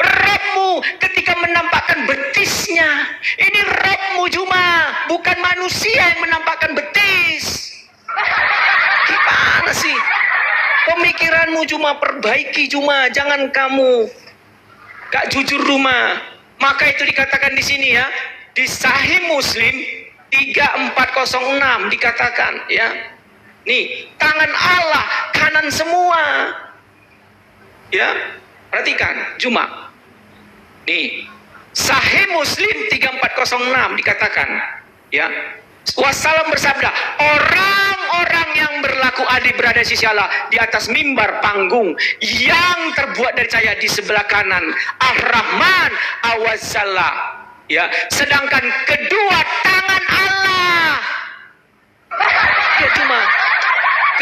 Rohmu ketika menampakkan betisnya, ini rohmu Juma, bukan manusia yang menampakkan betis. Gimana sih? Pemikiranmu Juma, perbaiki Juma, jangan kamu gak jujur rumah. Maka itu dikatakan di sini ya, di Sahih Muslim 3406 dikatakan ya. Nih, tangan Allah kanan semua. Ya, perhatikan Juma. Nih, Sahih Muslim 3406 dikatakan ya. Wassalam bersabda, orang-orang yang berlaku adil berada di sisi Allah di atas mimbar panggung yang terbuat dari cahaya di sebelah kanan Ar-Rahman Awazalla. Ya, sedangkan kedua tangan Allah, ya Juma,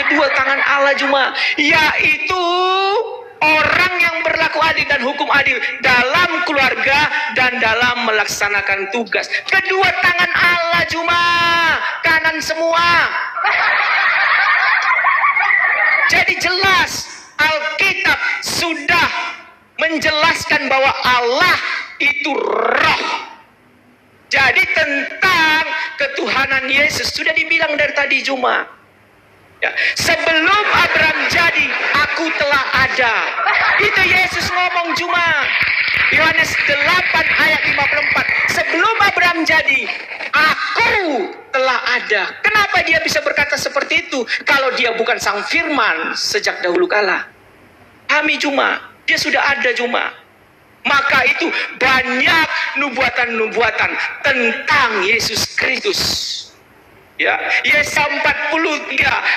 kedua tangan Allah Juma, yaitu orang yang berlaku adil dan hukum adil dalam keluarga dan dalam melaksanakan tugas. Kedua tangan Allah Juma, kanan semua. Jadi jelas Alkitab sudah menjelaskan bahwa Allah itu roh. Jadi tentang ketuhanan Yesus sudah dibilang dari tadi Juma. Ya, sebelum Abraham jadi, aku telah ada. Itu Yesus ngomong Juma. Yohanes 8 ayat 54. Sebelum Abraham jadi, aku telah ada. Kenapa dia bisa berkata seperti itu kalau dia bukan sang firman sejak dahulu kala? Kami Juma, dia sudah ada Juma. Maka itu banyak nubuatan-nubuatan tentang Yesus Kristus. Ya, Yesaya 43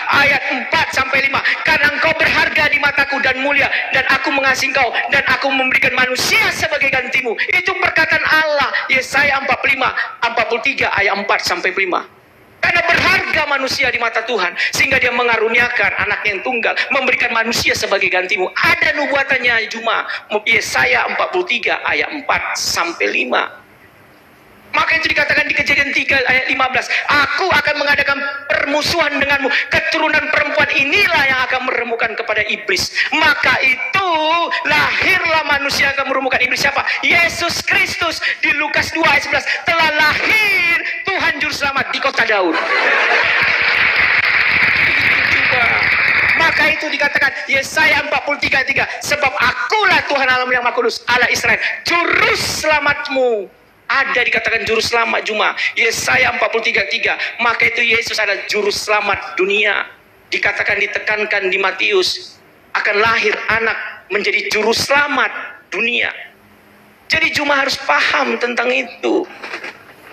ayat 4 sampai 5. Karena engkau berharga di mataku dan mulia, dan aku mengasihi engkau, dan aku memberikan manusia sebagai gantimu. Itu perkataan Allah. Yesaya 43 ayat 4 sampai 5. Karena berharga manusia di mata Tuhan, sehingga dia mengaruniakan anak yang tunggal, memberikan manusia sebagai gantimu. Ada nubuatannya Juma. Yesaya 43 ayat 4 sampai 5. Maka itu dikatakan di Kejadian 3 ayat 15. Aku akan mengadakan permusuhan denganmu. Keturunan perempuan inilah yang akan meremukkan kepada iblis. Maka itu lahirlah manusia yang akan meremukkan iblis. Siapa? Yesus Kristus. Di Lukas 2 ayat 11. Telah lahir Tuhan Juru Selamat di kota Daud. Maka itu dikatakan Yesaya 43:3. Sebab akulah Tuhan Allah yang Maha Kudus, Allah Israel, Juru Selamatmu. Ada dikatakan juru selamat Juma. Yesaya 43:3. Maka itu Yesus adalah juru selamat dunia. Dikatakan, ditekankan di Matius, akan lahir anak menjadi juru selamat dunia. Jadi Juma harus paham tentang itu.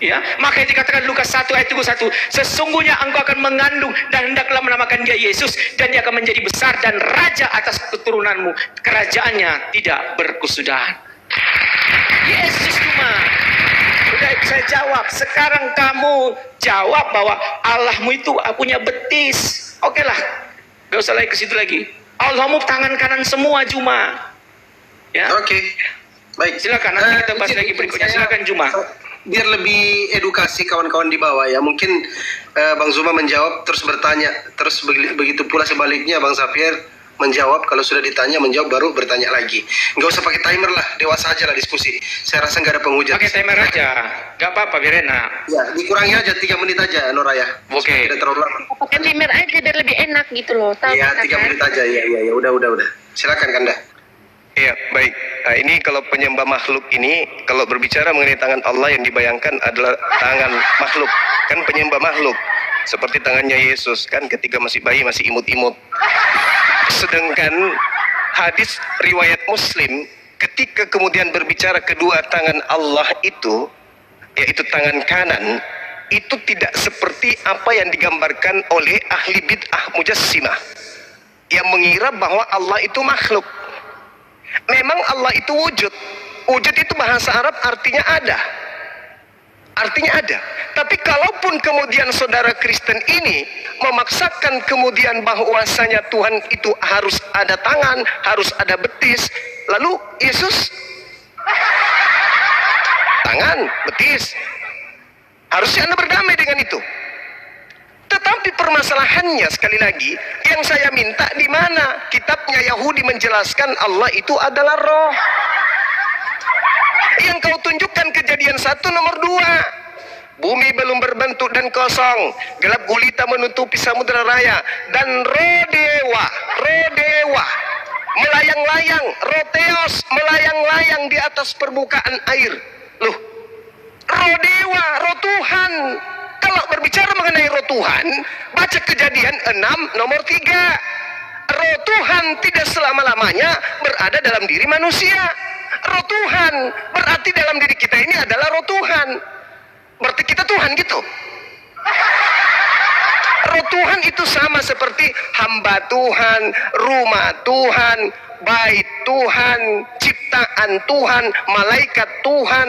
Ya, maka dikatakan Lukas 1 ayat 31. Sesungguhnya engkau akan mengandung dan hendaklah menamakan dia Yesus, dan dia akan menjadi besar dan raja atas keturunanmu. Kerajaannya tidak berkesudahan. Yesus Juma. Udah saya jawab. Sekarang kamu jawab bahwa Allahmu itu punya betis. Oke lah, gak usah lagi ke situ lagi. Allahmu tangan kanan semua Juma. Ya. Oke. Baik. Silakan, nanti kita bahas lagi berikutnya. Silakan Juma. Biar lebih edukasi kawan-kawan di bawah ya. Mungkin Bang Zuma menjawab terus bertanya, terus begitu pula sebaliknya Bang Xavier menjawab, kalau sudah ditanya menjawab baru bertanya lagi. Nggak usah pakai timer lah, dewasa aja lah diskusi. Saya rasa nggak ada penghujat. Pakai timer aja, nggak apa-apa, biar enak. Ya, dikurangi aja 3 menit aja, Noraya. Oke. Tidak terlalu lama. Pakai timer aja biar lebih enak gitu loh. Tahu Iya, kita 3 kan? menit aja. Iya, udah. Silakan Kanda. Iya, baik. Nah, ini kalau penyembah makhluk ini, kalau berbicara mengenai tangan Allah yang dibayangkan adalah tangan makhluk. Kan penyembah makhluk. Seperti tangannya Yesus, kan ketika masih bayi masih imut-imut. Sedangkan hadis riwayat Muslim, ketika kemudian berbicara kedua tangan Allah itu, yaitu tangan kanan, itu tidak seperti apa yang digambarkan oleh ahli bid'ah mujassimah yang mengira bahwa Allah itu makhluk. Memang Allah itu wujud. Wujud itu bahasa Arab artinya ada. Artinya ada. Tapi kalaupun kemudian saudara Kristen ini memaksakan kemudian bahwasanya Tuhan itu harus ada tangan, harus ada betis, lalu Yesus tangan, betis, harusnya Anda berdamai dengan itu. Tetapi permasalahannya sekali lagi, yang saya minta di mana kitabnya Yahudi menjelaskan Allah itu adalah roh. Yang kau tunjukkan Kejadian 1 nomor 2. Bumi belum berbentuk dan kosong, gelap gulita menutupi samudera raya, dan roh dewa melayang-layang, roteos melayang-layang di atas permukaan air. Loh, roh dewa, roh Tuhan. Kalau berbicara mengenai roh Tuhan, baca Kejadian 6 nomor 3. Roh Tuhan tidak selama-lamanya berada dalam diri manusia. Roh Tuhan berarti dalam diri kita ini adalah roh Tuhan. Berarti kita Tuhan gitu. Roh Tuhan itu sama seperti hamba Tuhan, rumah Tuhan, bait Tuhan, ciptaan Tuhan, malaikat Tuhan.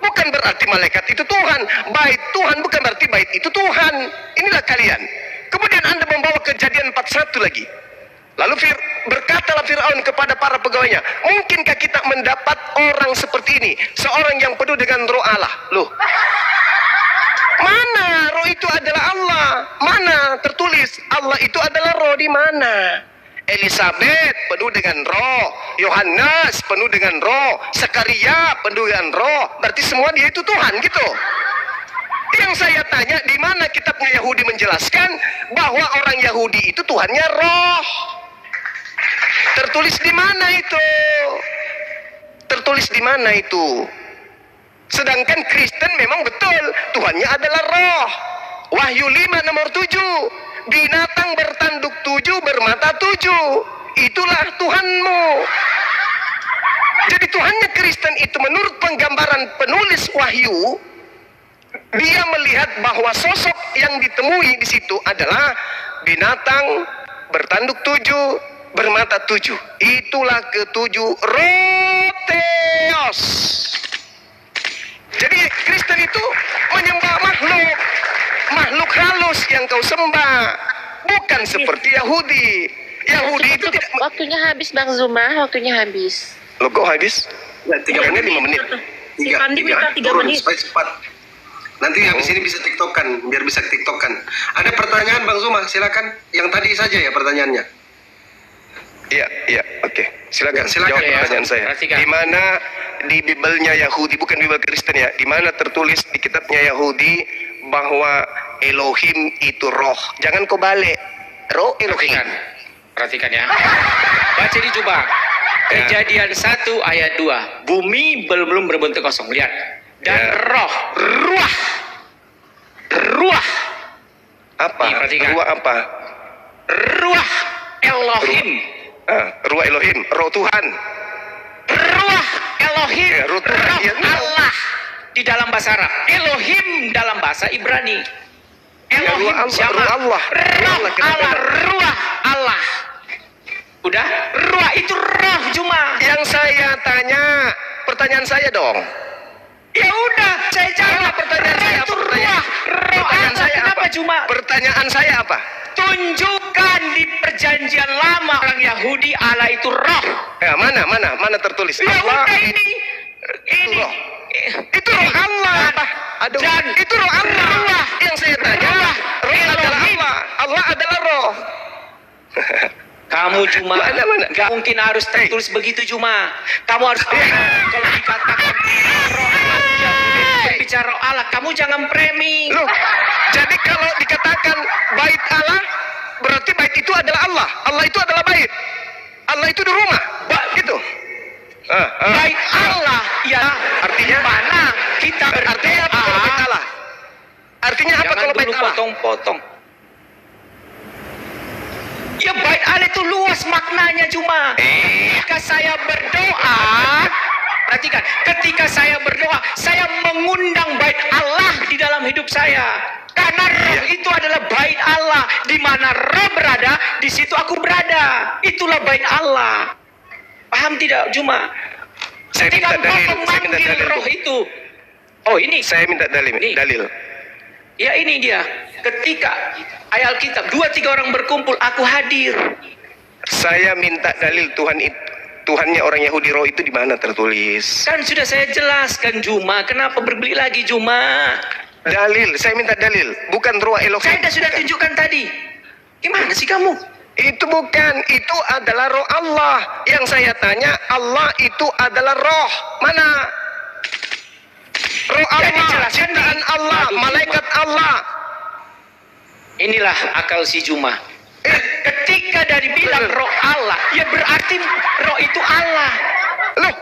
Bukan berarti malaikat itu Tuhan, bait Tuhan bukan berarti bait itu Tuhan. Inilah kalian. Kemudian Anda membawa Kejadian 41 lagi. Lalu berkatalah Fir'aun kepada para pegawainya, mungkinkah kita mendapat orang seperti ini, seorang yang penuh dengan roh Allah? Loh, mana roh itu adalah Allah? Mana tertulis Allah itu adalah roh? Di mana? Elizabeth penuh dengan roh, Yohanes penuh dengan roh, Zakaria penuh dengan roh. Berarti semua dia itu Tuhan gitu. Yang saya tanya, di mana kitabnya Yahudi menjelaskan bahwa orang Yahudi itu Tuhannya roh? Tertulis di mana itu? Tertulis di mana itu? Sedangkan Kristen memang betul Tuhannya adalah roh. Wahyu 5 nomor 7. Binatang bertanduk 7, bermata 7. Itulah Tuhanmu. Jadi Tuhannya Kristen itu menurut penggambaran penulis Wahyu, dia melihat bahwa sosok yang ditemui di situ adalah binatang bertanduk 7, bermata 7. Itulah ketujuh Roteos. Jadi Kristen itu menyembah makhluk halus yang kau sembah, bukan seperti Yahudi. Yahudi itu tidak. Waktunya habis Bang Zuma, waktunya habis. Loh kok habis? Ya, 3 menit, 5 menit. Si Pandi minta 3 turun menit. supaya cepat. Nanti habis ini bisa tiktokan, biar bisa tiktokan. Ada pertanyaan Bang Zuma, silakan. Yang tadi saja ya pertanyaannya. Iya, oke. Silakan, Silakan, jawab ya. pertanyaan saya. Perhatikan. Di mana di Bibelnya Yahudi, bukan Bibel Kristen ya, di mana tertulis di kitabnya Yahudi bahwa Elohim itu roh. Jangan kau balik. Roh Elohim. Perhatikan ya. Baca di coba. Kejadian 1 ayat 2. Bumi belum berbentuk kosong. Lihat. Dan Ya. ruah. Apa? Nih, perhatikan. Ruah apa? Ruah Elohim. Ruah Elohim, roh Tuhan. Ruah Elohim. Ya, roh Tuhan. Roh Ya, Allah di dalam bahasa Arab. Elohim dalam bahasa Ibrani. Elohim ruah Allah, sama ruh Allah. Roh Allah, kenapa? Allah, ruah Allah. Udah? Ruah itu roh cuma. Yang saya tanya, pertanyaan saya dong. Ya udah, saya jawab. Pertanyaan saya Itu apa? ruah. Roh Pertanyaan Allah. saya Kenapa apa? cuma? Pertanyaan saya apa? Tunjukkan di perjanjian lama orang Yahudi Allah itu roh. Ya, mana tertulis? Ya Allah udah ini. roh. Itu roh Allah. Aduh, Dan itu roh Allah. ruah. Yang saya tanya, roh adalah Elohim. Allah. Allah adalah roh. Kamu cuma Mana? nggak mungkin harus tertulis begitu cuma. Kamu harus kalau dikatakan roh Allah, berbicara roh Allah, kamu jangan framing. Loh, jadi kalau dikatakan bait Allah, berarti bait itu adalah Allah. Allah itu adalah bait. Allah itu di rumah. Gitu. Bait Allah ya Artinya? mana kita Artinya apa kalau bait Allah? Artinya apa Jangan kalau bait dulu Allah? potong-potong. Ya bait Allah itu luas maknanya cuma. Ketika saya berdoa, perhatikan, ketika saya berdoa, saya mengundang bait Allah di dalam hidup saya. Karena roh itu adalah bait Allah. Di mana roh berada, di situ aku berada. Itulah bait Allah. Paham tidak cuma? Saya Ketika minta engkau dalil, saya minta memanggil dalil. roh itu. Oh ini. Saya minta dalil. Nih. Dalil. Ya ini dia. Ketika ayat Alkitab 2-3 orang berkumpul, aku hadir. Saya minta dalil Tuhan itu. Tuhannya orang Yahudi roh itu di mana tertulis? Kan sudah saya jelaskan Juma. Kenapa berbeli lagi Juma? Dalil, saya minta dalil. Bukan roh Elohim. Saya sudah Bukan. tunjukkan tadi. Gimana sih kamu? Itu bukan, itu adalah roh Allah. Yang saya tanya, Allah itu adalah roh. Mana? Roh Ya, Allah, dijelaskan ciptaan di- Allah, Aduh, malaikat Allah. Inilah akal si Juma. Ketika dari bilang roh Allah, ya berarti roh itu Allah. Loh,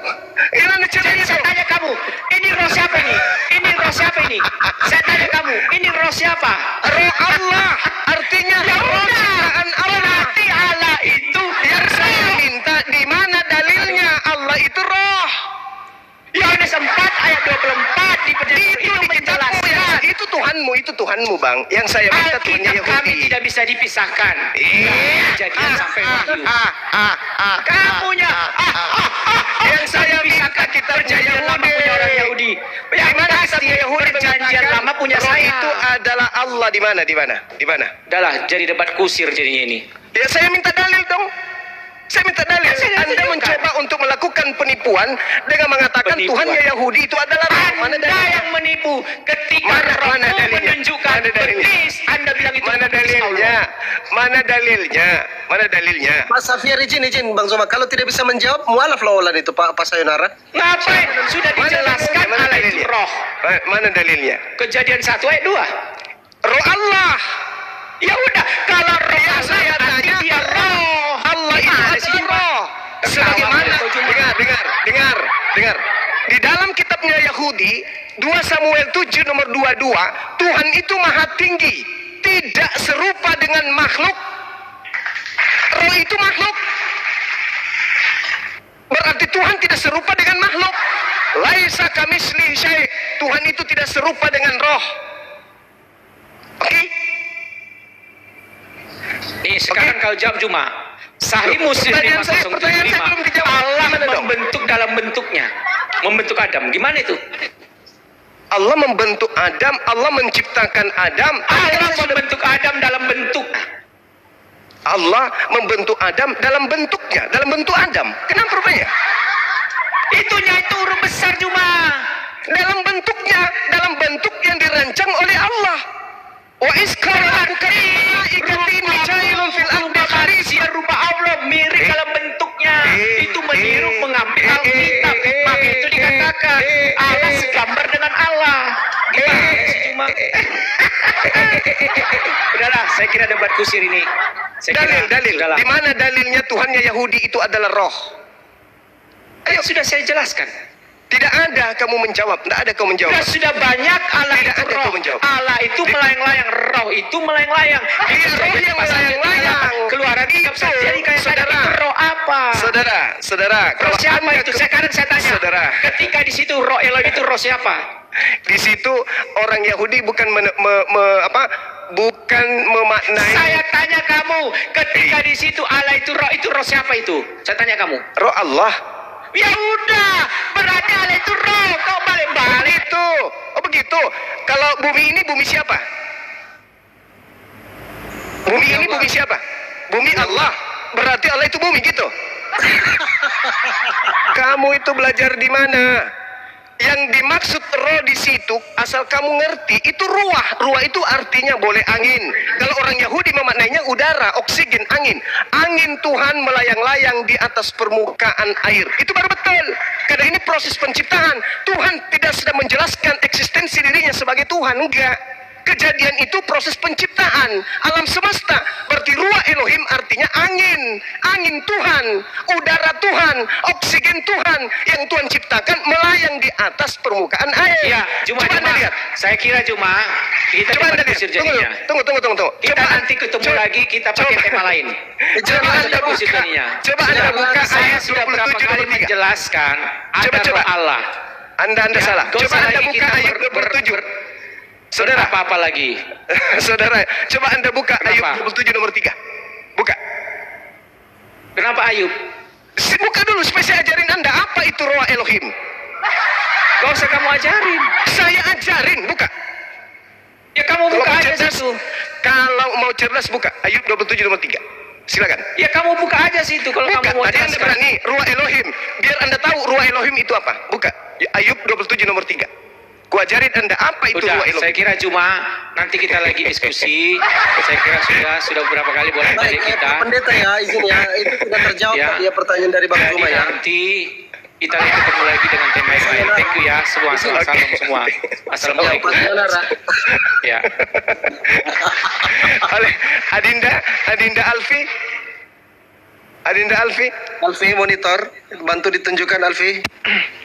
gimana Jadi caranya saya dong? tanya kamu, ini roh siapa ini? Ini roh siapa ini? Saya tanya kamu, ini roh siapa? Roh Allah, artinya Ya roh udah, ciptaan Allah. berarti Allah itu Yang saya minta, di mana dalilnya Allah itu roh? Yohanes 4 ayat 24 di perjanjian Itu di kitabmu ya. menjelaskan. Itu Tuhanmu Bang. Yang saya minta Tuhannya Alkitab kami Yahudi. tidak bisa dipisahkan. Kejadian sampai Wahyu. Kamunya Yang saya minta kita perjanjian lama punya orang Yahudi. Yang Di mana pasti kitabnya Yahudi perjanjian mengatakan lama punya roh saya. itu adalah Allah di mana? Di mana? Di mana? Udahlah, jadi debat kusir jadinya ini. Ya saya minta dalil dong. Saya minta dalil. Saya Anda tunjukkan. mencoba untuk melakukan penipuan dengan mengatakan Penipuan. Tuhannya Yahudi itu adalah roh. Mana Anda dalilnya? yang menipu ketika Mana rohmu dalilnya? menunjukkan Mana dalilnya? betis Anda bilang itu Mana bukan Allah. dalilnya? Mana dalilnya? Mana dalilnya? Mas Safir izin Bang Zuma, kalau tidak bisa menjawab mualaf lawalan itu Pak Sayonara. Ngapain? Sudah Mana dijelaskan dalilnya? Mana Allah itu dalilnya? roh. Mana dalilnya? Kejadian 1 ayat 2. Roh Allah. Ya udah, kalau roh Ya, Allah saya berarti tanya, dia roh. Allah itu Gimana adalah sih? roh. Sebagaimana dengar. Di dalam kitabnya Yahudi 2 Samuel 7 nomor 22, Tuhan itu maha tinggi, tidak serupa dengan makhluk. Roh itu makhluk. Berarti Tuhan tidak serupa dengan makhluk. Laisa kamisli syai'. Tuhan itu tidak serupa dengan roh. Oke? Nih sekarang kau jawab cuma Sahih Muslim Pertanyaan saya belum dijawab. Allah Gimana dong? membentuk dalam bentuknya. Membentuk Adam. Gimana itu? Allah membentuk Adam, Allah menciptakan Adam. Allah membentuk Adam dalam bentuk. Allah membentuk Adam dalam bentuknya, dalam bentuk Adam. Kenapa rupanya? Itunya itu huruf besar cuma. Dalam bentuknya, dalam bentuk yang dirancang oleh Allah. Wa iskara bukan ikatin jailun fil ardi Manusia rupa Allah mirip dalam bentuknya. Itu meniru mengambil Alkitab. Maka itu dikatakan Allah segambar dengan Allah. Gimana sih cuma? Udahlah, saya kira debat kusir ini. Dalil. Udahlah. Di mana dalilnya Tuhannya Yahudi itu adalah roh? Ayo sudah saya jelaskan. Tidak ada kamu menjawab, tidak ada kamu menjawab. Sudah banyak Allah Tidak itu ada roh. kau menjawab. Allah itu melayang-layang, roh itu melayang-layang. Iya, roh yang melayang-layang. Keluaran kitab Itu, saja kayak saudara. itu roh apa? Saudara, Roh siapa Anda itu? Sekarang saya tanya. Saudara, Ketika di situ roh Elohim itu roh siapa? di situ orang Yahudi bukan bukan memaknai Saya tanya kamu, ketika di situ Allah itu roh siapa itu? Saya tanya kamu. roh Allah. Ya udah, berarti Allah itu roh. Kau balik-balik. Begitu. Oh begitu. Kalau bumi ini bumi siapa? Bumi ini bumi siapa? Bumi Allah. Berarti Allah itu bumi gitu. Kamu itu belajar di mana? Yang dimaksud roh di situ, asal kamu ngerti, itu ruah. Ruah itu artinya boleh angin. Kalau orang Yahudi memaknainya udara, oksigen, angin. Angin Tuhan melayang-layang di atas permukaan air. Itu baru betul. Karena ini proses penciptaan. Tuhan tidak sedang menjelaskan eksistensi dirinya sebagai Tuhan. Enggak. Kejadian itu proses penciptaan alam semesta. Berarti ruah Elohim artinya angin. Angin Tuhan, udara Tuhan, oksigen Tuhan yang Tuhan ciptakan melayang di atas permukaan air. Ya, cuma Anda lihat. saya kira cuma kita Coba Anda debat lihat. kusir jadinya. Tunggu. Kita nanti ketemu lagi, kita pakai tema lain. Coba Anda debat kusir buka. jadinya. Coba Anda buka Saya ayat sudah berapa 27 kali nomor 3. menjelaskan ada Coba. roh Allah. Anda Ya, salah. gak Coba usah Anda lagi buka kita ayat 27. Saudara, apa lagi? Saudara, coba Anda buka Kenapa? ayat 27 nomor 3. Buka. Kenapa Ayub? Buka dulu supaya saya ajarin Anda apa itu roh Elohim. Gak usah kamu ajarin. Saya ajarin, buka. Ya kamu Kalau buka mau aja cerdas, situ. kalau mau cerdas buka Ayub 27 nomor 3. Silakan. Ya kamu buka aja situ kalau Buka. kamu mau Tadi Anda jelaskan. berani ruah Elohim. Biar Anda tahu ruah Elohim itu apa. Buka. Ayub 27 nomor 3. Ku ajarin Anda apa itu Udah, ruah Elohim. saya kira cuma nanti kita lagi diskusi. Saya kira sudah beberapa kali boleh balik Baik, kita. pendeta ya, izin ya, itu sudah terjawab Ya. tadi ya pertanyaan dari Bang Jadi Zuma ya. nanti kita ketemu lagi dengan tema yang lain. Thank you ya semua. Salam semua. Assalamualaikum. Pak Sayonara. Ya. Oleh Adinda Alfi, Alfi monitor, bantu ditunjukkan Alfi.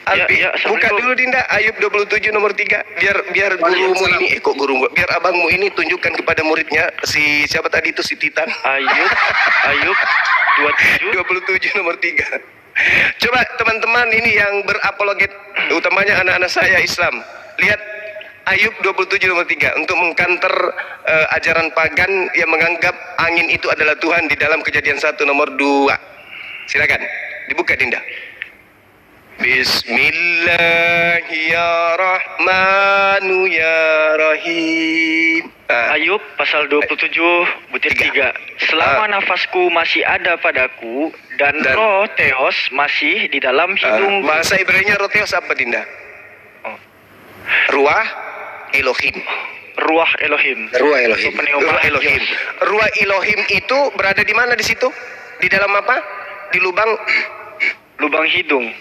Alfi, Ya, buka dulu Dinda Ayub 27 nomor 3. Biar gurumu ini, kok gurumu, biar abangmu ini tunjukkan kepada muridnya si siapa tadi itu si Titan. Ayub 27 nomor 3. Coba teman-teman ini yang berapologet, utamanya anak-anak saya Islam, lihat Ayub 27 nomor 3 untuk mengkanter ajaran pagan yang menganggap angin itu adalah Tuhan di dalam Kejadian 1 nomor 2. Silakan dibuka Dinda. Bismillahirrahmanirrahim. Ayub pasal 27 butir 3. Selama nafasku masih ada padaku dan roh Theos masih di dalam hidungku. Bahasa Ibrani roteos apa Dinda? Oh. Ruah Elohim. Ruah Elohim. Ruah Elohim. Ruah Elohim. Ruah Elohim itu berada di mana di situ? Di dalam apa? Di lubang hidung.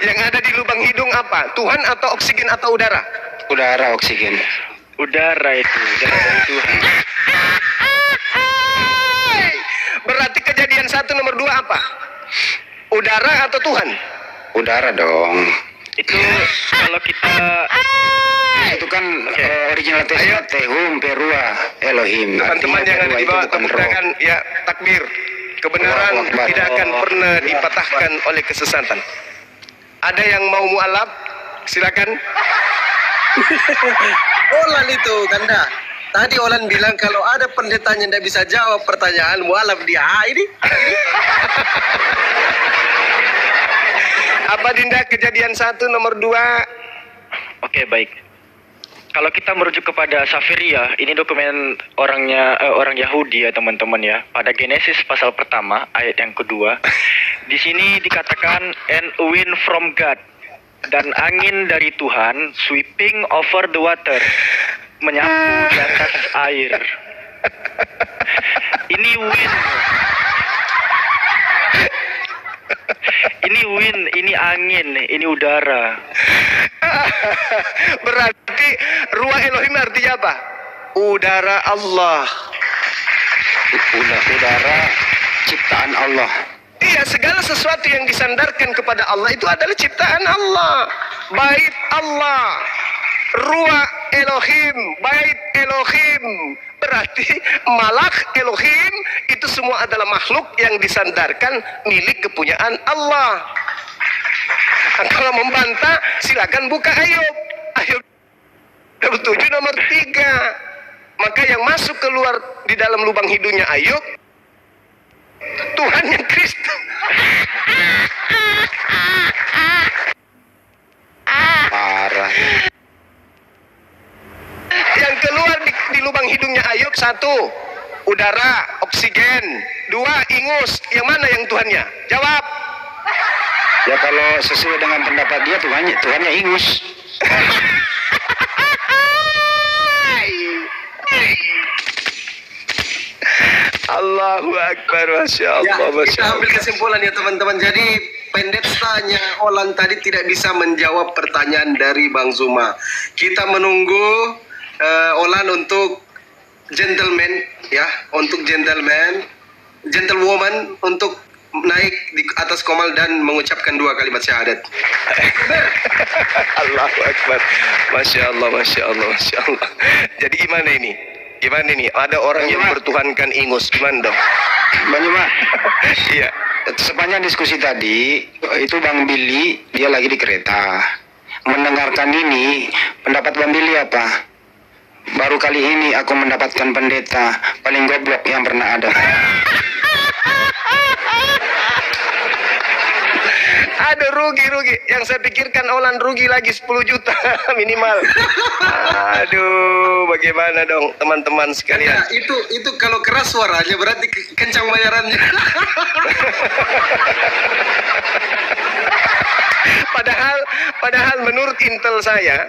yang ada di lubang hidung apa? Tuhan atau oksigen atau udara? Udara, oksigen. Udara itu, udara dari Tuhan. Berarti kejadian 1 nomor 2 apa? Udara atau Tuhan? Udara dong. Itu kalau kita Itu kan original tesnya Tehum Perua Elohim. Teman-teman yang ada di bawah tepuk tangan, ya takbir. Kebenaran Allahu Akbar. tidak akan pernah dipatahkan oleh kesesatan. Ada yang mau mualaf? Silakan. Olan itu, Kanda. Tadi Olan bilang kalau ada pendetanya tidak bisa jawab pertanyaan mualaf dia. Ini. Apa Dinda kejadian 1 nomor 2? Oke, baik. Kalau kita merujuk kepada Safiria, ini dokumen orang Yahudi ya teman-teman ya. Pada Genesis pasal pertama ayat yang kedua, di sini dikatakan and wind from God, dan angin dari Tuhan sweeping over the water, menyapu di atas air. Ini wind. Ini wind, ini angin, ini udara. Berarti ruah Elohim artinya apa? Udara Allah. Udara ciptaan Allah. Iya, segala sesuatu yang disandarkan kepada Allah itu adalah ciptaan Allah. Bait Allah, ruah Elohim, bait Elohim. Berarti malak Elohim itu semua adalah makhluk yang disandarkan milik kepunyaan Allah. Kalau membantah silakan buka Ayub 7 nomor 3. Maka yang masuk keluar di dalam lubang hidungnya Ayub, Tuhan yang Kristus. Parah. Yang keluar di lubang hidungnya Ayub 1, udara, oksigen. 2, ingus. Yang mana yang Tuhannya? Jawab. Ya kalau sesuai dengan pendapat dia Tuhannya ingus. Allahu Akbar, Masya Ya, Allah, Masya kita ambil Allah. kesimpulan ya teman-teman. Jadi pendetanya Olan tadi tidak bisa menjawab pertanyaan dari Bang Zuma. Kita menunggu Olan untuk gentleman ya, untuk gentlewoman untuk naik di atas komal dan mengucapkan 2 kalimat syahadat. Allahu Akbar. Masya Allah, Masya Allah, Masya Allah. Jadi gimana ini? Gimana ini? Ada orang yang bertuhankan ingus. Gimana dong? Bang Juma, Iya. sepanjang diskusi tadi itu Bang Billy dia lagi di kereta mendengarkan ini. Pendapat Bang Billy apa? Baru kali ini aku mendapatkan pendeta paling goblok yang pernah ada. Ada rugi. Yang saya pikirkan Olan rugi lagi 10 juta minimal. Aduh, bagaimana dong teman-teman sekalian? Ya, itu kalau keras suaranya berarti kencang bayarannya. Padahal menurut intel saya,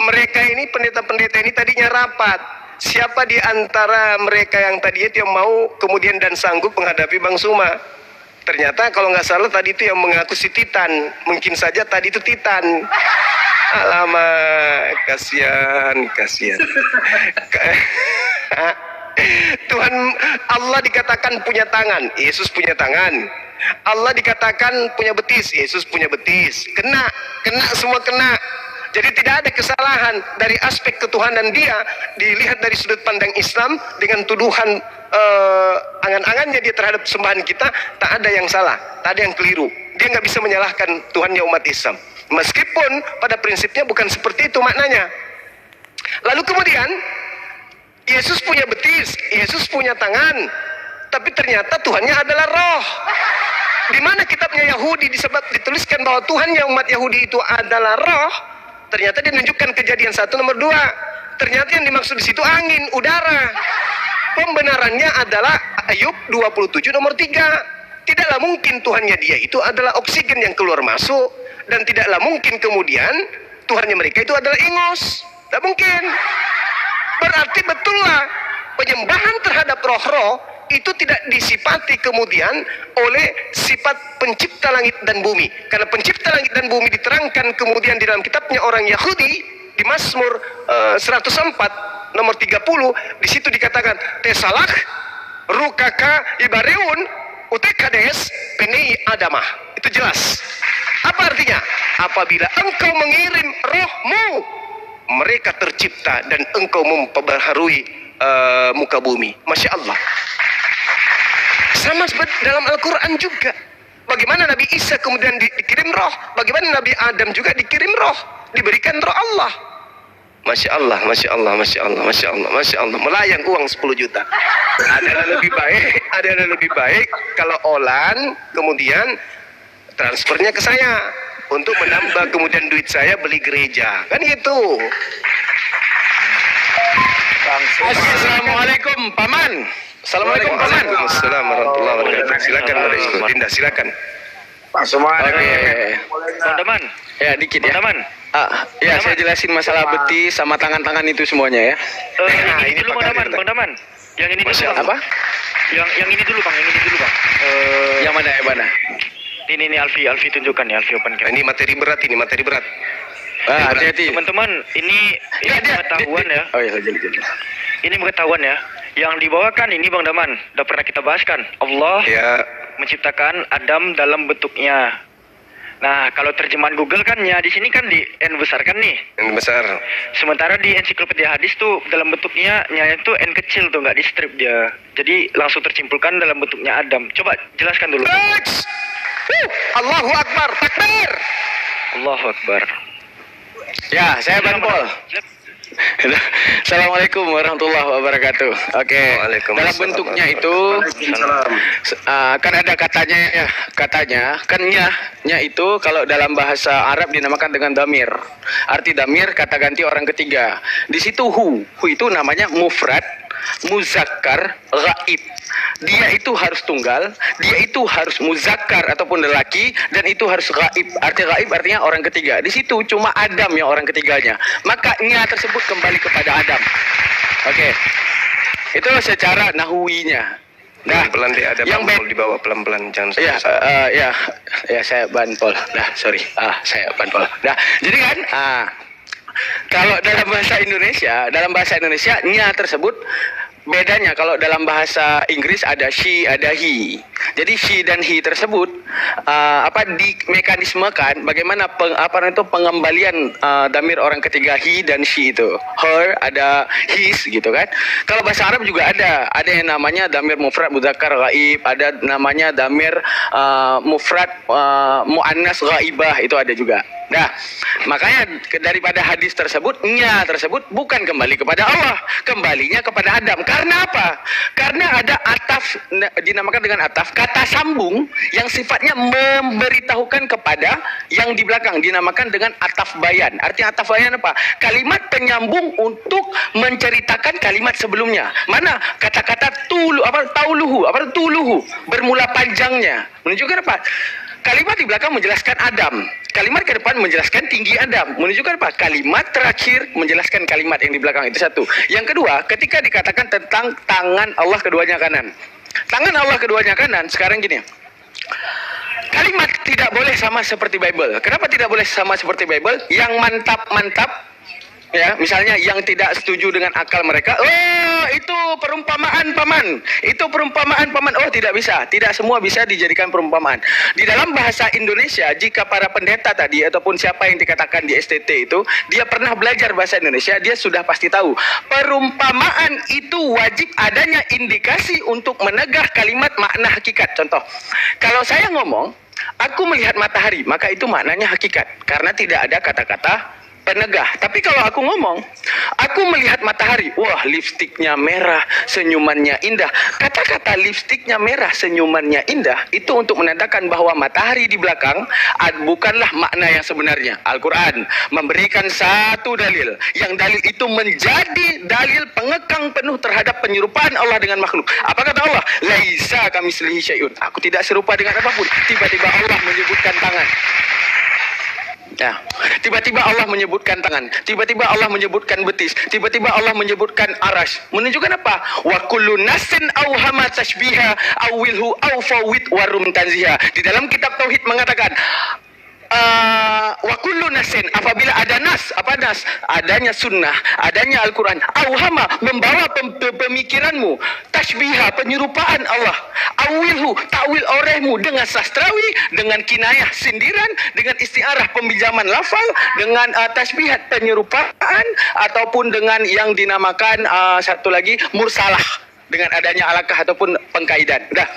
mereka ini pendeta-pendeta ini tadinya rapat. Siapa di antara mereka yang tadi itu yang mau kemudian dan sanggup menghadapi Bang Zuma? Ternyata kalau nggak salah tadi itu yang mengaku si Titan. Mungkin saja tadi itu Titan. Alamak, kasihan. Tuhan Allah dikatakan punya tangan, Yesus punya tangan. Allah dikatakan punya betis, Yesus punya betis. Kena semua kena. Jadi tidak ada kesalahan dari aspek ketuhanan dia dilihat dari sudut pandang Islam dengan tuduhan angan-angannya dia terhadap sembahan kita, tak ada yang salah, tak ada yang keliru. Dia nggak bisa menyalahkan Tuhannya umat Islam. Meskipun pada prinsipnya bukan seperti itu maknanya. Lalu kemudian Yesus punya betis, Yesus punya tangan, tapi ternyata Tuhannya adalah roh. Di mana kitabnya Yahudi dituliskan bahwa Tuhannya umat Yahudi itu adalah roh, ternyata ditunjukkan kejadian 1 nomor 2. Ternyata yang dimaksud di situ angin, udara. Pembenarannya adalah Ayub 27 nomor 3. Tidaklah mungkin Tuhannya dia itu adalah oksigen yang keluar masuk, dan tidaklah mungkin kemudian Tuhannya mereka itu adalah ingus. Tidak mungkin. Berarti betullah penyembahan terhadap roh-roh itu tidak disifati kemudian oleh sifat pencipta langit dan bumi. Karena pencipta langit dan bumi diterangkan kemudian di dalam kitabnya orang Yahudi di Mazmur 104 nomor 30, di situ dikatakan tesalak rukaka ibareun utekades penei adamah. Itu jelas. Apa artinya? Apabila engkau mengirim rohmu, mereka tercipta dan engkau memperbaharui muka bumi. Masya Allah. Sama seperti dalam Al-Quran juga. Bagaimana Nabi Isa kemudian dikirim roh, bagaimana Nabi Adam juga dikirim roh, diberikan roh Allah. Masya Allah, Masya Allah, Masya Allah, Masya Allah, Masya Allah. Melayang uang 10 juta. Ada yang lebih baik kalau Olan kemudian transfernya ke saya untuk menambah kemudian duit saya beli gereja. Kan gitu. Assalamualaikum Paman. Assalamualaikum Paman. Waalaikumsalam warahmatullahi wabarakatuh. Silakan Mari Dinda, silakan. Pak Sumar. Oke. Teman-teman. Ya dikit ya. Teman. Ya saya jelasin masalah beti sama tangan-tangan itu semuanya ya. Yang ini dulu Bang Daman, Bang Daman. Yang ini dulu. Bang. Apa? Yang ini dulu Bang, yang ini dulu Bang. Yang mana ya mana? Ini Alfi tunjukkan ya, Alfi open cam. Ini materi berat, ini materi berat. Hati-hati. Teman-teman, ini pengetahuan ya. Oh iya, jadi. Ini pengetahuan ya. Yang dibawakan ini Bang Daman, udah pernah kita bahaskan. Allah Ya, menciptakan Adam dalam bentuknya. Nah, kalau terjemahan Google kan ya di sini kan di N besar kan nih. yang besar. Sementara di ensiklopedia hadis tuh dalam bentuknya nya itu N kecil tuh, nggak di strip dia. Jadi langsung tercimpulkan dalam bentuknya Adam. Coba jelaskan dulu. Allahu Akbar, takbir. Allahu Akbar. Ya, saya Banpol. Assalamualaikum warahmatullahi wabarakatuh. Oke. Waalaikumsalam. Dalam bentuknya itu kan ada katanya kan nya itu kalau dalam bahasa Arab dinamakan dengan damir. Arti damir kata ganti orang ketiga. Di situ hu itu namanya mufrad, muzakkar, ghaib. Dia itu harus tunggal, dia itu harus muzakkar ataupun lelaki, dan itu harus ghaib. Arti ghaib artinya orang ketiga. Di situ cuma Adam yang orang ketiganya. Maka nya tersebut kembali kepada Adam. Oke. Itu secara nahwinya. Nah, Pelan-pelan deh, ada yang Banpol di bawah, pelan-pelan, jangan Ya, susah. ya saya Banpol. Nah, sorry. Saya Banpol. Nah, jadi kan, kalau dalam bahasa Indonesia, nya tersebut bedanya kalau dalam bahasa Inggris ada she, ada he. Jadi she dan he tersebut dimekanismekan bagaimana pengembalian damir orang ketiga he dan she itu. Her ada his gitu kan. Kalau bahasa Arab juga ada yang namanya damir mufrad mudzakkar ghaib, ada namanya damir mufrad muannas ghaibah, itu ada juga. Nah, makanya daripada hadis tersebut, nya tersebut bukan kembali kepada Allah, kembalinya kepada Adam. Karena apa? Karena ada ataf, dinamakan dengan ataf, kata sambung yang sifatnya memberitahukan kepada yang di belakang, dinamakan dengan ataf bayan. Artinya ataf bayan apa? Kalimat penyambung untuk menceritakan kalimat sebelumnya. Mana kata-kata tauluhu, bermula panjangnya. Menunjukkan apa? Kalimat di belakang menjelaskan Adam, kalimat ke depan menjelaskan tinggi Adam. Menunjukkan apa? Kalimat terakhir menjelaskan kalimat yang di belakang, itu satu. Yang kedua, ketika dikatakan tentang tangan Allah keduanya kanan. Tangan Allah keduanya kanan, sekarang gini. Kalimat tidak boleh sama seperti Bible. Kenapa tidak boleh sama seperti Bible? Yang mantap-mantap, ya, misalnya yang tidak setuju dengan akal mereka, oh itu perumpamaan paman, oh tidak bisa, tidak semua bisa dijadikan perumpamaan. Di dalam bahasa Indonesia, jika para pendeta tadi ataupun siapa yang dikatakan di STT itu, dia pernah belajar bahasa Indonesia, dia sudah pasti tahu perumpamaan itu wajib adanya indikasi untuk menegah kalimat makna hakikat. Contoh, kalau saya ngomong aku melihat matahari, maka itu maknanya hakikat karena tidak ada kata-kata penegah. Tapi kalau aku ngomong, aku melihat matahari, wah lipstiknya merah, senyumannya indah. Kata-kata lipstiknya merah, senyumannya indah, itu untuk menandakan bahwa matahari di belakang bukanlah makna yang sebenarnya. Al-Quran memberikan satu dalil, yang dalil itu menjadi dalil pengekang penuh terhadap penyerupaan Allah dengan makhluk. Apa kata Allah? Laisa kamitslihi syai'un. Aku tidak serupa dengan apapun. Tiba-tiba Allah menyebutkan tangan. Ya, tiba-tiba Allah menyebutkan tangan, tiba-tiba Allah menyebutkan betis, tiba-tiba Allah menyebutkan arash. Menunjukkan apa? Wa kullu nasin auhama tashbiha awilhu awfawit warum tanziha. Di dalam kitab tauhid mengatakan wa kullu nasin, apabila ada nas, apa nas? Adanya sunnah, adanya Al-Quran. Auhama, membawa pemikiranmu, tashbiha, penyerupaan Allah. Awilhu, takwil orehmu dengan sastrawi, dengan kinayah sindiran, dengan istiarah peminjaman lafal, dengan tashbihat penyerupaan, ataupun dengan yang dinamakan satu lagi mursalah, dengan adanya alakah ataupun pengkaidan. Dah.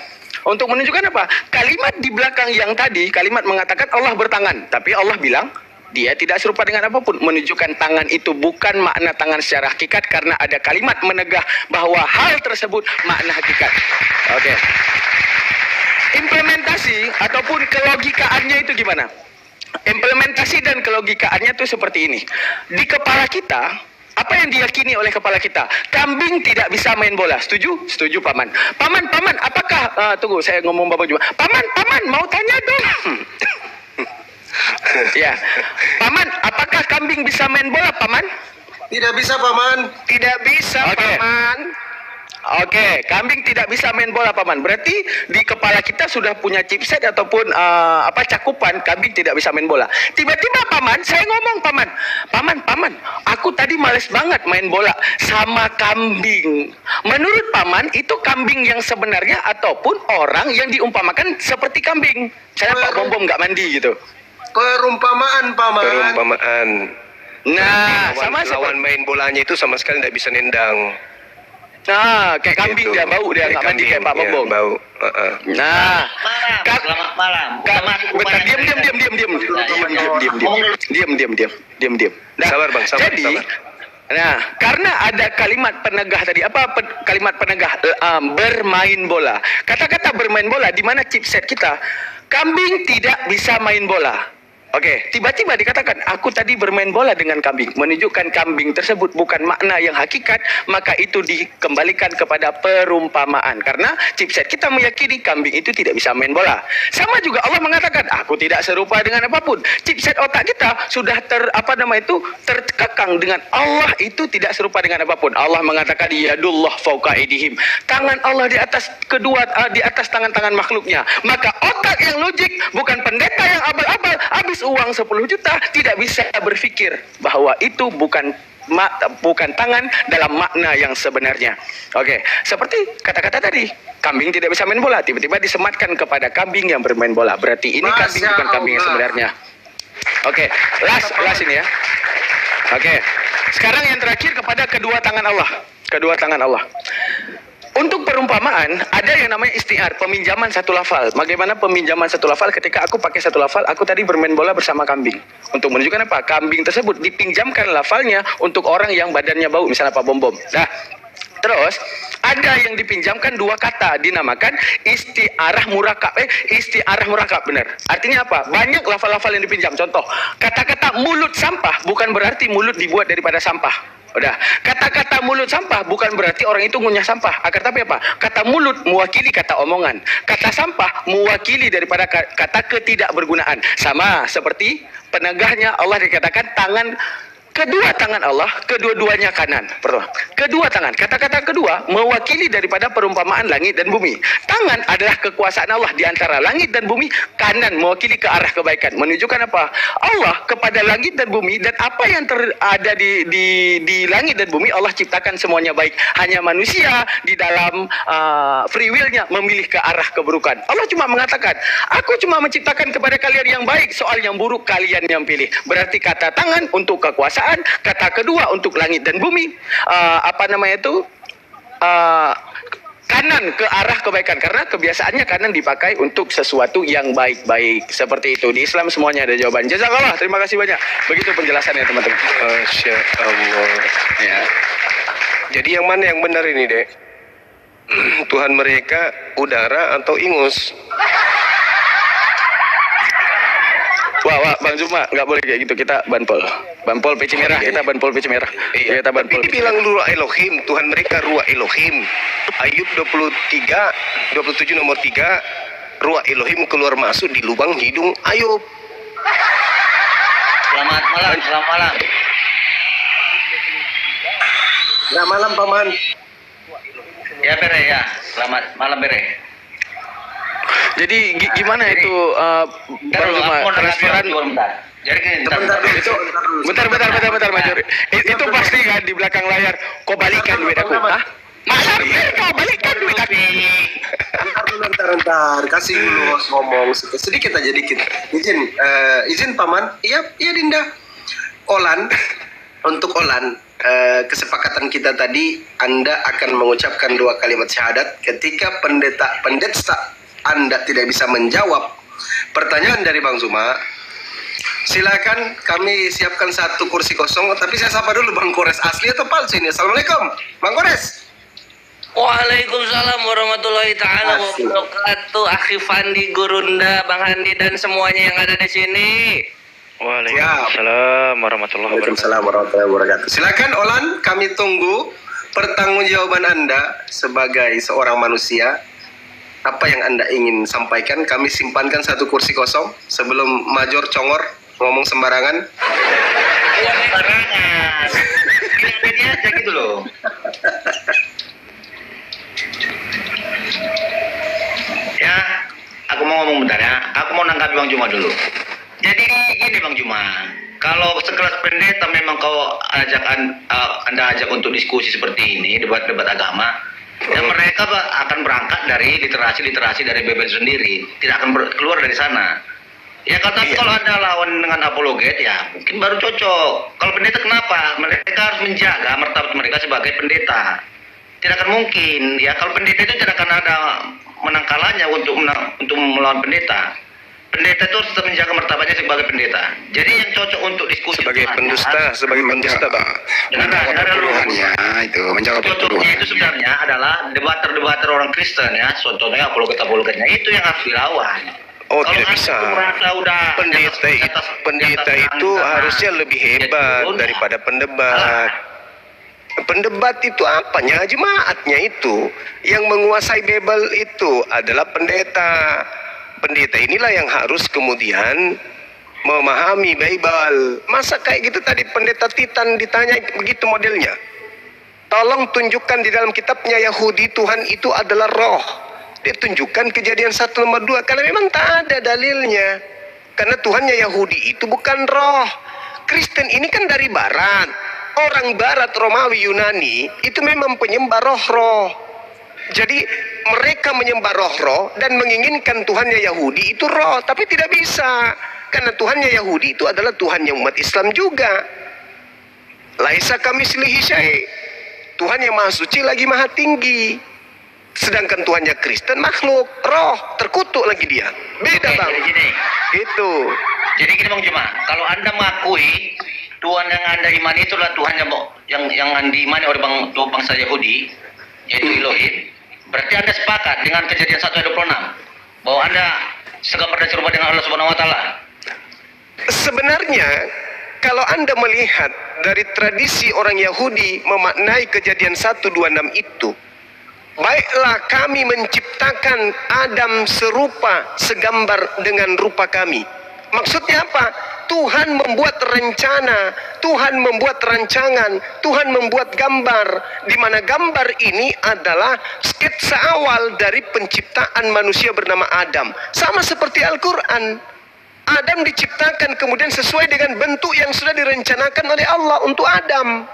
Untuk menunjukkan apa? Kalimat di belakang yang tadi, kalimat mengatakan Allah bertangan. Tapi Allah bilang, dia tidak serupa dengan apapun. Menunjukkan tangan itu bukan makna tangan secara hakikat, karena ada kalimat menegah bahwa hal tersebut makna hakikat. Oke. Implementasi ataupun kelogikaannya itu gimana? Implementasi dan kelogikaannya itu seperti ini. Di kepala kita, apa yang diyakini oleh kepala kita? Kambing tidak bisa main bola. Setuju? Setuju, Paman. Paman, apakah... tunggu, saya ngomong Bapak juga. Paman, mau tanya dong. Ya. Paman, apakah kambing bisa main bola, Paman? Tidak bisa, Paman. Tidak bisa, Paman. Oke, kambing tidak bisa main bola, Paman. Berarti di kepala kita sudah punya chipset ataupun cakupan kambing tidak bisa main bola. Tiba-tiba Paman, saya ngomong Paman, aku tadi males banget main bola sama kambing. Menurut Paman, itu kambing yang sebenarnya ataupun orang yang diumpamakan seperti kambing. Saya Pak Bom nggak mandi gitu. Perumpamaan, Paman. Perumpamaan. Nah, sama lawan main bolanya itu sama sekali tidak bisa nendang. Nah, kayak kambing Gitu. dia bau, dia nggak mandi kayak Pak Iya, Bom. bau. Nah, Selamat malam. bentar, diam. Nah, Sabar, Bang, sabar, jadi, sabar. nah, karena ada kalimat penegah tadi, kalimat penegah bermain bola. Kata-kata bermain bola di mana chipset kita, kambing tidak bisa main bola. Oke, tiba-tiba dikatakan, aku tadi bermain bola dengan kambing. Menunjukkan kambing tersebut bukan makna yang hakikat, maka itu dikembalikan kepada perumpamaan. Karena chipset kita meyakini kambing itu tidak bisa main bola. Sama juga Allah mengatakan, aku tidak serupa dengan apapun. Chipset otak kita sudah terkekang dengan Allah itu tidak serupa dengan apapun. Allah mengatakan, yadullah fauqa aydihim. Tangan Allah di atas tangan-tangan makhluknya. Maka otak yang logik, bukan pendeta yang abal-abal, habis uang 10 juta, tidak bisa berpikir bahwa itu bukan tangan dalam makna yang sebenarnya. Oke, seperti kata-kata tadi, kambing tidak bisa main bola, tiba-tiba disematkan kepada kambing yang bermain bola. Berarti ini kambing bukan kambing yang sebenarnya. Oke, last ini ya. Oke, sekarang yang terakhir kepada kedua tangan Allah. Kedua tangan Allah. Untuk perumpamaan, ada yang namanya istiar, peminjaman satu lafal. Bagaimana peminjaman satu lafal? Ketika aku pakai satu lafal, aku tadi bermain bola bersama kambing. Untuk menunjukkan apa? Kambing tersebut dipinjamkan lafalnya untuk orang yang badannya bau, misalnya Pak Bom. Nah, terus ada yang dipinjamkan dua kata, dinamakan istiarah murakab. Istiarah murakab, benar. Artinya apa? Banyak lafal-lafal yang dipinjam. Contoh, kata-kata mulut sampah bukan berarti mulut dibuat daripada sampah. Udah, kata-kata mulut sampah bukan berarti orang itu ngunyah sampah. Akan tapi apa? Kata mulut mewakili kata omongan. Kata sampah mewakili daripada kata ketidakbergunaan. Sama seperti penegahnya Allah dikatakan tangan. Kedua tangan Allah, kedua-duanya kanan. Kedua tangan, kata-kata kedua mewakili daripada perumpamaan langit dan bumi. Tangan adalah kekuasaan Allah di antara langit dan bumi. Kanan mewakili ke arah kebaikan. Menunjukkan apa? Allah kepada langit dan bumi, dan apa yang ada di langit dan bumi, Allah ciptakan semuanya baik. Hanya manusia di dalam free will-nya memilih ke arah keburukan. Allah cuma mengatakan, aku cuma menciptakan kepada kalian yang baik, soal yang buruk kalian yang pilih. Berarti kata tangan untuk kekuasaan, kata kedua untuk langit dan bumi, kanan ke arah kebaikan, karena kebiasaannya kanan dipakai untuk sesuatu yang baik-baik. Seperti itu. Di Islam semuanya ada jawaban. Jazakallah, terima kasih banyak. Begitu penjelasannya, teman-teman. Masya Allah. Ya. Jadi yang mana yang benar ini, Dek? Tuhan mereka udara atau ingus? Wah, Bang Zuma, nggak boleh kayak gitu. Kita banpol peci merah. Kita banpol peci merah. Iya. Kita Tapi banpol. dibilang Ruah Elohim, Tuhan mereka Ruah Elohim. Ayub 27 nomor 3, Ruah Elohim keluar masuk di lubang hidung Ayub. Selamat malam, selamat malam. Selamat malam Paman. Ya Bere ya, selamat malam Bere. Jadi gimana itu Bang Zuma transferan? Jadi gini, Itu bentar Major. Itu pasti kan di belakang layar. Kau balikan duit aku. Hah? Malar kau balikan duit aku. Bentar. Kasih dulu host ngomong sedikit aja dikit. Izin Paman. Iya Dinda. Untuk Olan, kesepakatan kita tadi, Anda akan mengucapkan 2 kalimat syahadat ketika pendeta Anda tidak bisa menjawab pertanyaan dari Bang Zuma. Silakan, kami siapkan 1 kursi kosong. Tapi saya sapa dulu Bang Kores, asli atau palsu ini? Assalamualaikum, Bang Kores. Waalaikumsalam warahmatullahi taala wabarakatuh. Akhi Fandi, Gurunda, Bang Handi dan semuanya yang ada di sini. Waalaikumsalam warahmatullahi wabarakatuh. Waalaikumsalam warahmatullahi wabarakatuh. Silakan Olan, kami tunggu pertanggungjawaban Anda sebagai seorang manusia. Apa yang Anda ingin sampaikan? Kami simpankan 1 kursi kosong sebelum Major Congor ngomong sembarangan. Sembarangan. Ini aja gitu loh. Ya, aku mau ngomong bentar ya. Aku mau nanggapi Bang Juma dulu. Jadi gini Bang Juma, kalau sekelas pendeta memang kau Anda ajak untuk diskusi seperti ini, debat-debat agama, dan mereka akan berangkat dari literasi dari Bible sendiri, tidak akan keluar dari sana. Ya tapi kalau Anda lawan dengan apologet, ya mungkin baru cocok. Kalau pendeta kenapa? Mereka harus menjaga martabat mereka sebagai pendeta. Tidak akan mungkin, ya kalau pendeta itu tidak akan ada menang kalahnya untuk melawan pendeta. Pendeta itu harus tetap menjaga martabatnya sebagai pendeta. Jadi yang cocok untuk diskusi sebagai pendusta, Bang. Menjawab Cocoknya itu sebenarnya adalah debater orang Kristen ya, contohnya apologetnya itu yang harus dilawan. Oh, kalau tidak bisa. Pendeta itu harusnya lebih hebat daripada pendebat. Pendebat itu apanya? Jemaatnya itu. Yang menguasai Bible itu adalah pendeta. Pendeta inilah yang harus kemudian memahami Bible. Masa kayak gitu tadi pendeta Titan ditanya begitu modelnya. Tolong tunjukkan di dalam kitabnya Yahudi Tuhan itu adalah roh. Dia tunjukkan Kejadian 1 nomor 2 karena memang tak ada dalilnya. Karena Tuhannya Yahudi itu bukan roh. Kristen ini kan dari barat. Orang barat Romawi Yunani itu memang penyembah roh-roh. Jadi mereka menyembah roh-roh dan menginginkan Tuhannya Yahudi itu roh, tapi tidak bisa. Karena Tuhannya Yahudi itu adalah Tuhan yang umat Islam juga. Laisa kamislihi syai'. Tuhan yang maha suci lagi maha tinggi. Sedangkan Tuhannya Kristen makhluk, roh, terkutuk lagi dia. Beda Bang. Itu. Jadi gini Bang Juma, kalau Anda mengakui Tuhan yang Anda imani itulah Tuhan yang Anda imani oleh bangsa Yahudi, yaitu Elohim, berarti Anda sepakat dengan Kejadian 1 ayat 26 bahwa Anda segambar dan serupa dengan Allah Subhanahu wa taala. Sebenarnya kalau Anda melihat dari tradisi orang Yahudi memaknai Kejadian 1:26 itu, baiklah kami menciptakan Adam serupa segambar dengan rupa kami. Maksudnya apa? Tuhan membuat rencana, Tuhan membuat rancangan, Tuhan membuat gambar, di mana gambar ini adalah sketsa awal dari penciptaan manusia bernama Adam. Sama seperti Al-Quran. Adam diciptakan kemudian sesuai dengan bentuk yang sudah direncanakan oleh Allah untuk Adam.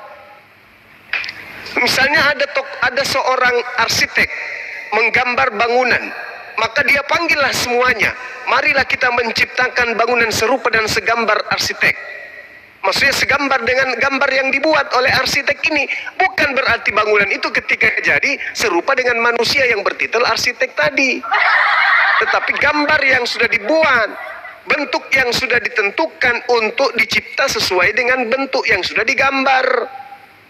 Misalnya ada seorang arsitek menggambar bangunan, maka dia panggillah semuanya. Marilah kita menciptakan bangunan serupa dan segambar arsitek. Maksudnya segambar dengan gambar yang dibuat oleh arsitek ini. Bukan berarti bangunan itu ketika jadi serupa dengan manusia yang bertitel arsitek tadi. Tetapi gambar yang sudah dibuat, bentuk yang sudah ditentukan untuk dicipta sesuai dengan bentuk yang sudah digambar.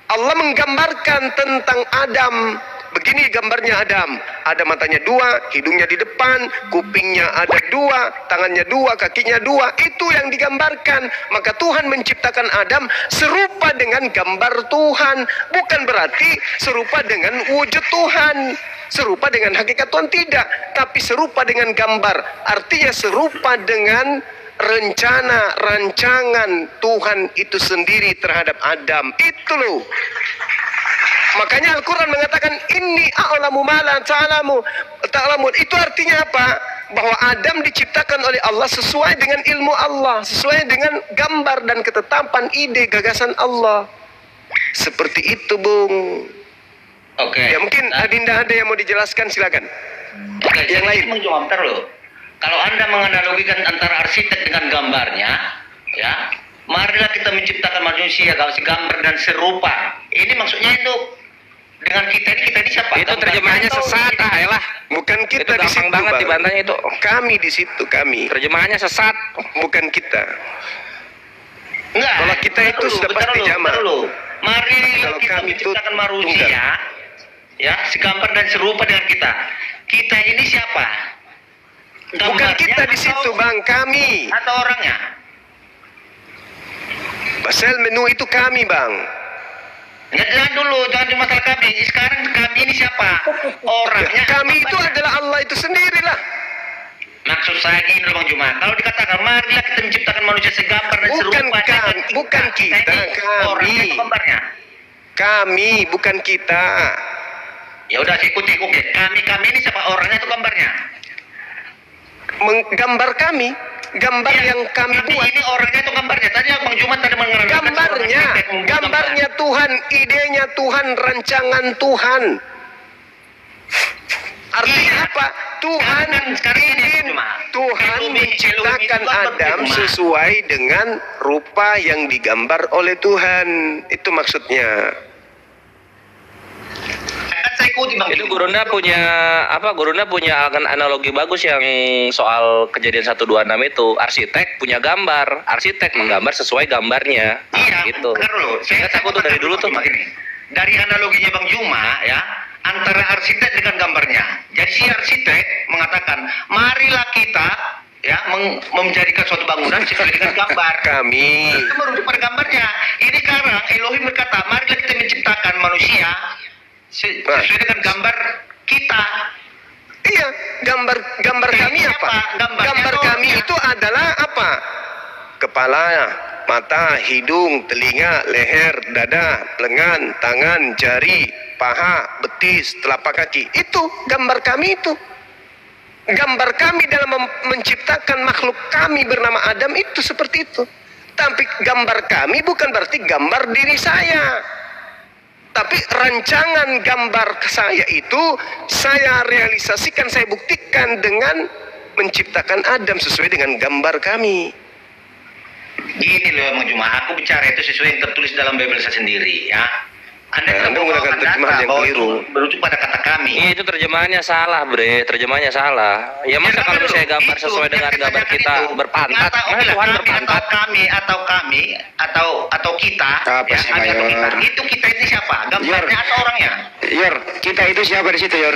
Allah menggambarkan tentang Adam. Begini gambarnya Adam. Ada matanya 2, hidungnya di depan, kupingnya ada 2, tangannya 2, kakinya 2. Itu yang digambarkan. Maka Tuhan menciptakan Adam serupa dengan gambar Tuhan. Bukan berarti serupa dengan wujud Tuhan, serupa dengan hakikat Tuhan, tidak. Tapi serupa dengan gambar. Artinya serupa dengan rencana, rancangan Tuhan itu sendiri terhadap Adam. Itu loh. Makanya Al-Quran mengatakan inni a'lamu ma la ta'lamun. Itu artinya apa? Bahwa Adam diciptakan oleh Allah sesuai dengan ilmu Allah, sesuai dengan gambar dan ketetapan ide gagasan Allah. Seperti itu, Bung. Oke. Ya mungkin Adinda ada yang mau dijelaskan, silakan. Oke, Yang lain. menjawab loh. Kalau Anda menganalogikan antara arsitek dengan gambarnya, ya, marilah kita menciptakan manusia kalau gambar dan serupa. Ini maksudnya itu dengan kita ini siapa? Itu terjemahannya sesat, lah. Bukan kita Itu di situ, gampang banget Bang. dibantahnya itu. Kami di situ, kami. Terjemahannya sesat. Bukan kita. Enggak. Kalau kita itu sudah pasti jamak. Mari Kalau kita kami itu menciptakan manusia, tunggal. ya, segambar dan serupa dengan kita. Kita ini siapa? Bukan Gambarnya kita di situ, Bang. Kami. Atau orangnya? Pasal menu itu kami, Bang. Nggak, jangan dulu, jangan di masalah kami. Sekarang kami ini siapa? Orangnya. Kami itu gambarnya. adalah Allah itu sendirilah. Maksud saya gini loh Bang Juma, kalau dikatakan marilah kita menciptakan manusia segambar dan serupa dengan Bukan kita, ini orangnya atau gambarnya? Kami, bukan kita. Ya udah saya ikuti, oke. Kami ini siapa? Orangnya atau gambarnya? Gambar kami, gambar Ya, yang kami buat. Ini orangnya atau gambarnya? Tadi Bang Juma tadi mengenai Gambarnya Tuhan, idenya Tuhan, rancangan Tuhan. Artinya Iya. apa? Tuhan Sekarang ini, ingin, Cuma. Tuhan Elohim menciptakan itu apa, Adam Cuma? sesuai dengan rupa yang digambar oleh Tuhan. Itu maksudnya. Kan saya ikuti Bang Itu Juma. Gurunda punya analogi bagus yang soal kejadian 126 itu. Arsitek punya gambar, arsitek menggambar sesuai gambarnya. Iya, Gitu. benar loh. Saya Aku tuh dari dulu tuh. Gini. Dari analoginya Bang Juma ya, antara arsitek dengan gambarnya. Jadi si arsitek mengatakan, marilah kita ya menjadikan suatu bangunan sesuai dengan gambar. Kami. Itu merujuk pada gambarnya. Ini sekarang Elohim berkata, marilah kita menciptakan manusia sesuai dengan gambar kita. Iya, gambar kami apa? Gambar kami itu adalah apa? Kepala, mata, hidung, telinga, leher, dada, lengan, tangan, jari, paha, betis, telapak kaki. Itu gambar kami itu. Gambar kami dalam menciptakan makhluk kami bernama Adam itu seperti itu. Tapi gambar kami bukan berarti gambar diri saya. Tapi rancangan gambar saya itu saya realisasikan, saya buktikan dengan menciptakan Adam sesuai dengan gambar kami. Gini loh Bang Juma, aku bicara itu sesuai yang tertulis dalam Bible saya sendiri ya. Anda menggunakan terjemahan yang keliru. Berujuk pada kata kami. Iya, itu terjemahannya salah, Bre. Terjemahannya salah. Ya masa kalau misalnya gambar sesuai dengan gambar kita berpantat, masa Tuhan berpantat? Atau kita, Apa ya, sih, ada atau Mayor? kita. Itu kita ini siapa? Gambarnya atau orangnya? Yor, kita itu siapa di situ, Yor?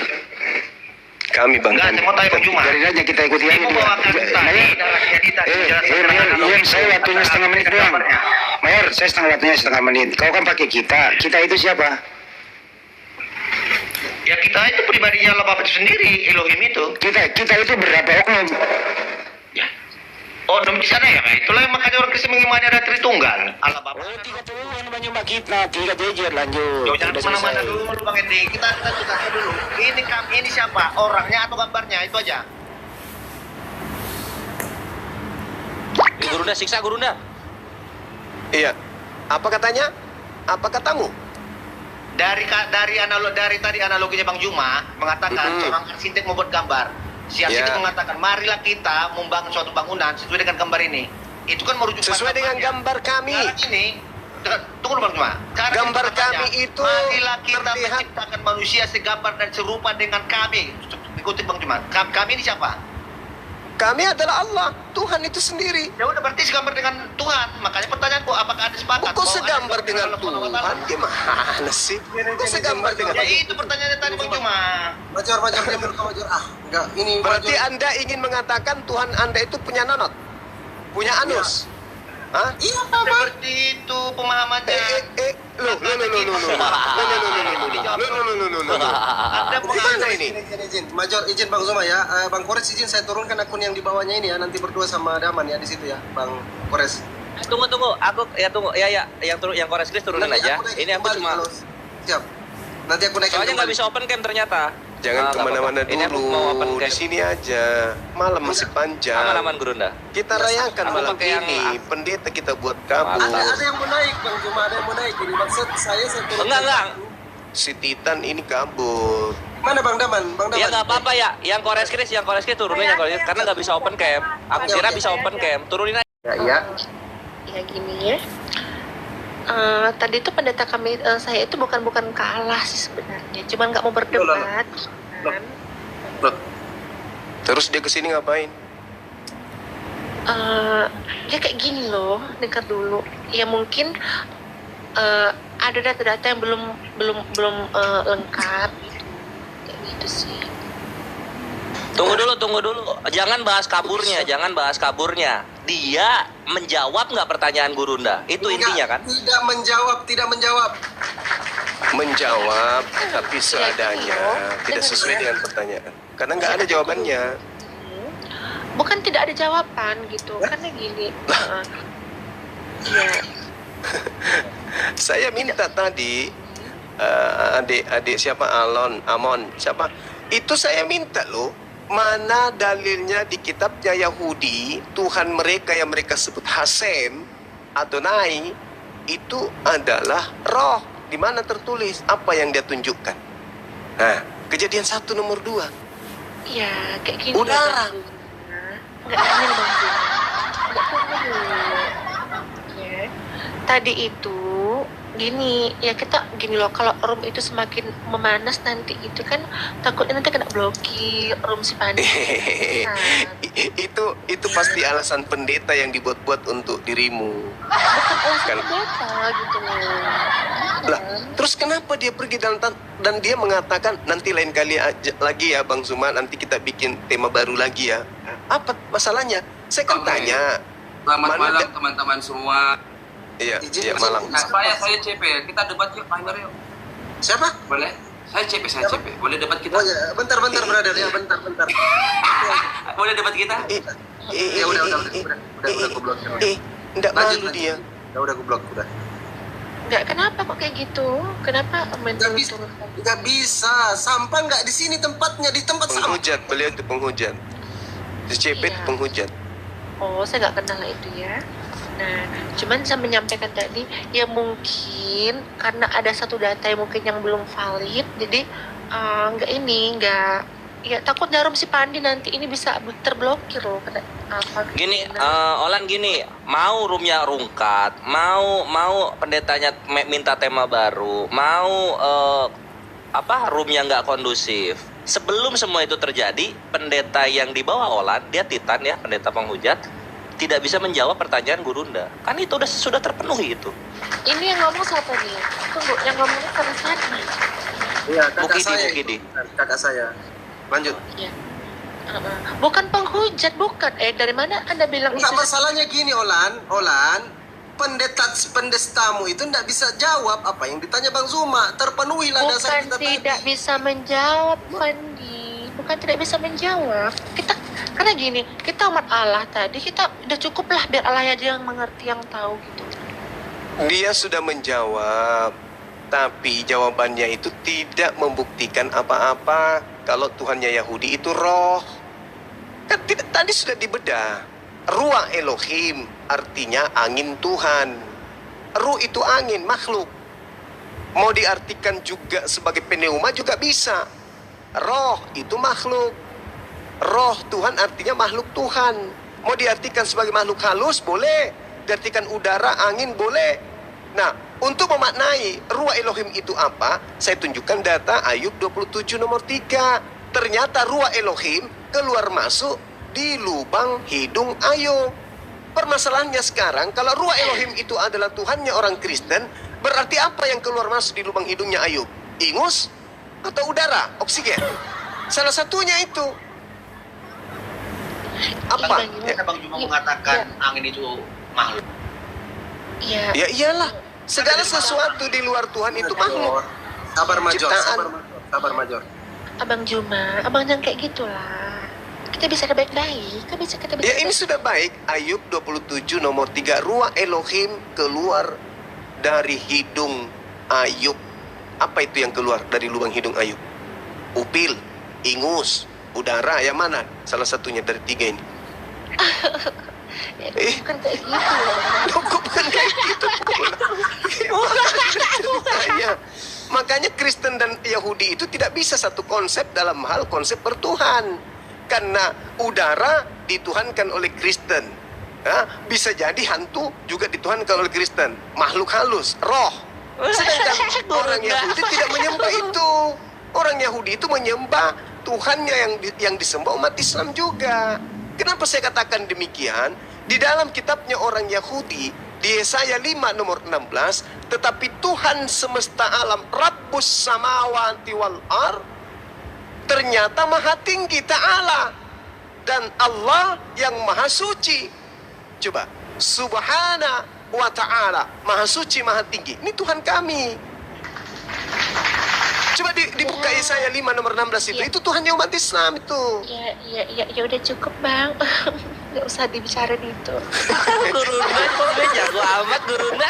Kami Bang. Enggak, saya mau tanya Bang Juma. Dari aja kita ikuti aja Ibu dia. bawakan tadi darahnya Dita dijelaskan dengan Yor, analogi saya itu. waktunya setengah menit doang. Gambarnya. Mayor, saya waktunya setengah menit. Kau kan pakai kita. Kita itu siapa? Ya kita itu pribadinya Allah Bapa itu sendiri, Elohim itu. Kita itu berapa oknum? Ya. Oh, di sana ya, itulah yang makanya orang Kristen mengimani ada Tritunggal. Allah Bapa. Oh, tiga Tuhan menyembah kita, tiga jejer lanjut. Yo, jangan Udah kemana-mana selesai. dulu Bang Edi. Kita tugasnya dulu. Ini siapa? Orangnya atau gambarnya? Itu aja. Gurunda siksa Gurunda. Iya. Apa katanya? Apa katamu? Dari tadi analoginya Bang Juma mengatakan seorang arsitek membuat gambar. Si arsitek Ya. mengatakan, marilah kita membangun suatu bangunan sesuai dengan gambar ini. Itu kan merujuk Sesuai pada dengan gambarnya. gambar kami. Sekarang ini, tunggu dulu Bang Juma. Sekarang Gambar ini pertanyaannya, kami itu marilah kita terlihat- menciptakan manusia segambar dan serupa dengan kami. Ikuti Bang Juma. Kami ini siapa? Kami adalah Allah, Tuhan itu sendiri. Ya udah berarti segambar dengan Tuhan. Makanya pertanyaanku, apakah ada sepakat? Kok bahwa segambar ada dengan Allah Subhanahu wa Tuhan? Ta'ala? Gimana sih? Kok segambar dengan Ya itu pertanyaannya tadi Bang Juma. Wajar diam dulu wajar. Enggak, ini Berarti wajar. Anda ingin mengatakan Tuhan Anda itu punya nonot? Punya anus? Hah? Iya, Papa. Seperti itu pemahamannya. Loh. Ada Gimana ini? Izin, Major, izin Bang Zuma ya. Bang Kores izin saya turunkan akun yang di bawahnya ini ya. Nanti berdua sama Daman ya di situ ya, Bang Kores. Tunggu, aku tunggu ya yang Kores Kris turunin Nanti aja. aku naik Ini aku kembali cuma kalau- siap. Nanti aku naik soalnya nggak bisa open cam ternyata. Jangan Nggak kemana-mana apa-apa. Ini aku mau open dulu, cam. di sini aja. Malam masih panjang. Aman Gurunda. Kita rayakan Aku malam pakai yang- ini. Pendeta kita buat kabur. Ada yang mau naik Bang Zuma, ada yang mau naik. Ini maksud saya turunkan. Enggak. Si Titan ini kabur. Mana Bang Daman? Bang Daman. Ya nggak apa-apa ya. Yang Kores Kris turunin yang Kores Kris karena nggak bisa open cam. Aku kira bisa open cam. Turunin aja. Ya. Ya gini ya. Tadi itu pendeta kami saya itu bukan kalah sih sebenarnya, cuman nggak mau berdebat. Kan? Loh. Terus dia kesini ngapain? Ya kayak gini loh, dengar dulu. Ya mungkin ada data-data yang belum lengkap gitu. Kayak gitu sih. Tunggu dulu. Jangan bahas kaburnya. Dia menjawab nggak pertanyaan Gurunda? Itu intinya kan? Tidak menjawab. Menjawab, tapi seadanya. Iya, Tidak dengar sesuai ya. dengan pertanyaan. Karena nggak ada jawabannya. Bukan tidak ada jawaban gitu, karena gini. Iya. Saya minta tadi adik siapa Amon siapa itu saya minta loh, mana dalilnya di kitabnya Yahudi Tuhan mereka yang mereka sebut Hasem Adonai itu adalah roh, di mana tertulis apa yang dia tunjukkan. Nah, Kejadian 1 nomor 2. Iya, kayak gini. Udara. Nggak angin Bang Zuma. Nggak tunggu dulu. Ya. Tadi itu gini, ya kita gini loh, kalau room itu semakin memanas nanti itu kan takutnya nanti kena blokir room si Pandi. itu pasti alasan pendeta yang dibuat-buat untuk dirimu. Bukan alasan Kan- pendeta gitu loh. Lah, terus kenapa dia pergi dan dia mengatakan nanti lain kali aja lagi ya Bang Zuma, nanti kita bikin tema baru lagi ya. Apa masalahnya? Saya kan Oke. tanya. Selamat Mana malam da- teman-teman semua. Iya, Izin, iya izin. malam. Nah, saya CP. Kita debat yuk, Pak yuk. Siapa? Boleh? Saya CP. Boleh debat kita? Oh ya, bentar brother ya, bentar. Boleh debat kita? Ya udah gue blokir. Enggak Lanjut, malu dia. Ya udah gue blok udah. Nggak, kenapa kok kayak gitu? Kenapa main Nggak bisa, turun-turun? nggak bisa. Sampah nggak di sini tempatnya, di tempat sampah. Penghujat, beliau itu penghujat. Si CP itu Iya. penghujat. Oh, saya nggak kenal itu ya. Nah, cuman saya menyampaikan tadi, ya mungkin karena ada satu data yang mungkin yang belum valid, jadi ya takut jarum si Pandi nanti ini bisa terblokir loh. Gini, Olan gini, mau roomnya rungkat, mau pendetanya minta tema baru, mau roomnya nggak kondusif. Sebelum semua itu terjadi, pendeta yang di bawah Olan, dia Titan ya, pendeta penghujat, tidak bisa menjawab pertanyaan Gurunda. Kan itu sudah terpenuhi itu. Ini yang ngomong siapa nih? Tunggu, yang ngomongnya Kak Sadi. Iya, kakak Mukidi, saya. Mukidi. Kakak saya. Lanjut. Iya. Bukan penghujat, bukan. Dari mana Anda bilang Enggak, itu? masalahnya gini Olan, pendetamu itu enggak bisa jawab apa yang ditanya Bang Zuma. Terpenuhi lah dasar Bukan kita tidak tadi. bisa menjawab, Fandi. Bukan tidak bisa menjawab. Karena gini, kita umat Allah tadi, kita udah cukup lah biar Allah aja yang mengerti, yang tahu gitu. Dia sudah menjawab, tapi jawabannya itu tidak membuktikan apa-apa kalau Tuhannya Yahudi itu roh. Kan tadi sudah dibedah. Ruah Elohim artinya angin Tuhan. Ruh itu angin, makhluk. Mau diartikan juga sebagai pneuma juga bisa. Roh itu makhluk. Roh Tuhan artinya makhluk Tuhan. Mau diartikan sebagai makhluk halus boleh. Diartikan udara, angin boleh. Nah, untuk memaknai ruah Elohim itu apa, saya tunjukkan data Ayub 27 nomor 3. Ternyata ruah Elohim keluar masuk di lubang hidung Ayub. Permasalahannya sekarang, kalau ruah Elohim itu adalah Tuhannya orang Kristen, berarti apa yang keluar masuk di lubang hidungnya Ayub? Ingus atau udara, oksigen? Salah satunya itu. Apa? Iya, Bang Juma mengatakan angin itu makhluk. Ya, Ya iyalah. Segala sesuatu di luar Tuhan itu makhluk. Sabar Major, Ciptaan. sabar Major. Abang Juma, abang jangan kayak gitulah. Kita bisa ada baik-baik, kan bisa kita bisa. Ya ini sudah baik. Ayub 27 nomor 3. Ruah Elohim keluar dari hidung Ayub. Apa itu yang keluar dari lubang hidung Ayub? Upil, ingus, udara, yang mana? Salah satunya dari 3 ini. Bukan kayak gitu loh. Bukan kayak gitu. Makanya Kristen dan Yahudi itu tidak bisa satu konsep dalam hal konsep bertuhan. Karena udara dituhankan oleh Kristen. Ya, bisa jadi hantu juga dituhankan oleh Kristen. Makhluk halus, roh. Sedangkan orang Yahudi tidak menyembah itu. Orang Yahudi itu menyembah Tuhannya yang disembah umat Islam juga. Kenapa saya katakan demikian? Di dalam kitabnya orang Yahudi, di Yesaya 5 nomor 16, tetapi Tuhan semesta alam, Rabbus samawati wal ar, ternyata maha tinggi ta'ala. Dan Allah yang maha suci. Coba, subhana wa ta'ala, maha suci, maha tinggi. Ini Tuhan kami. Coba dibuka Yesaya 5 nomor 16 itu. Ya. Itu Tuhannya umat Islam itu. Ya udah cukup bang. Nggak usah dibicarain itu. Gurunda kok gue jago amat Gurunda.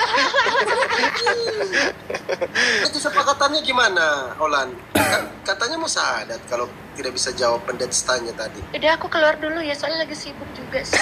Itu kesepakatannya gimana, Olan? Katanya mau syahadat kalau tidak bisa jawab pendetanya tadi. Udah aku keluar dulu ya, soalnya lagi sibuk juga sih.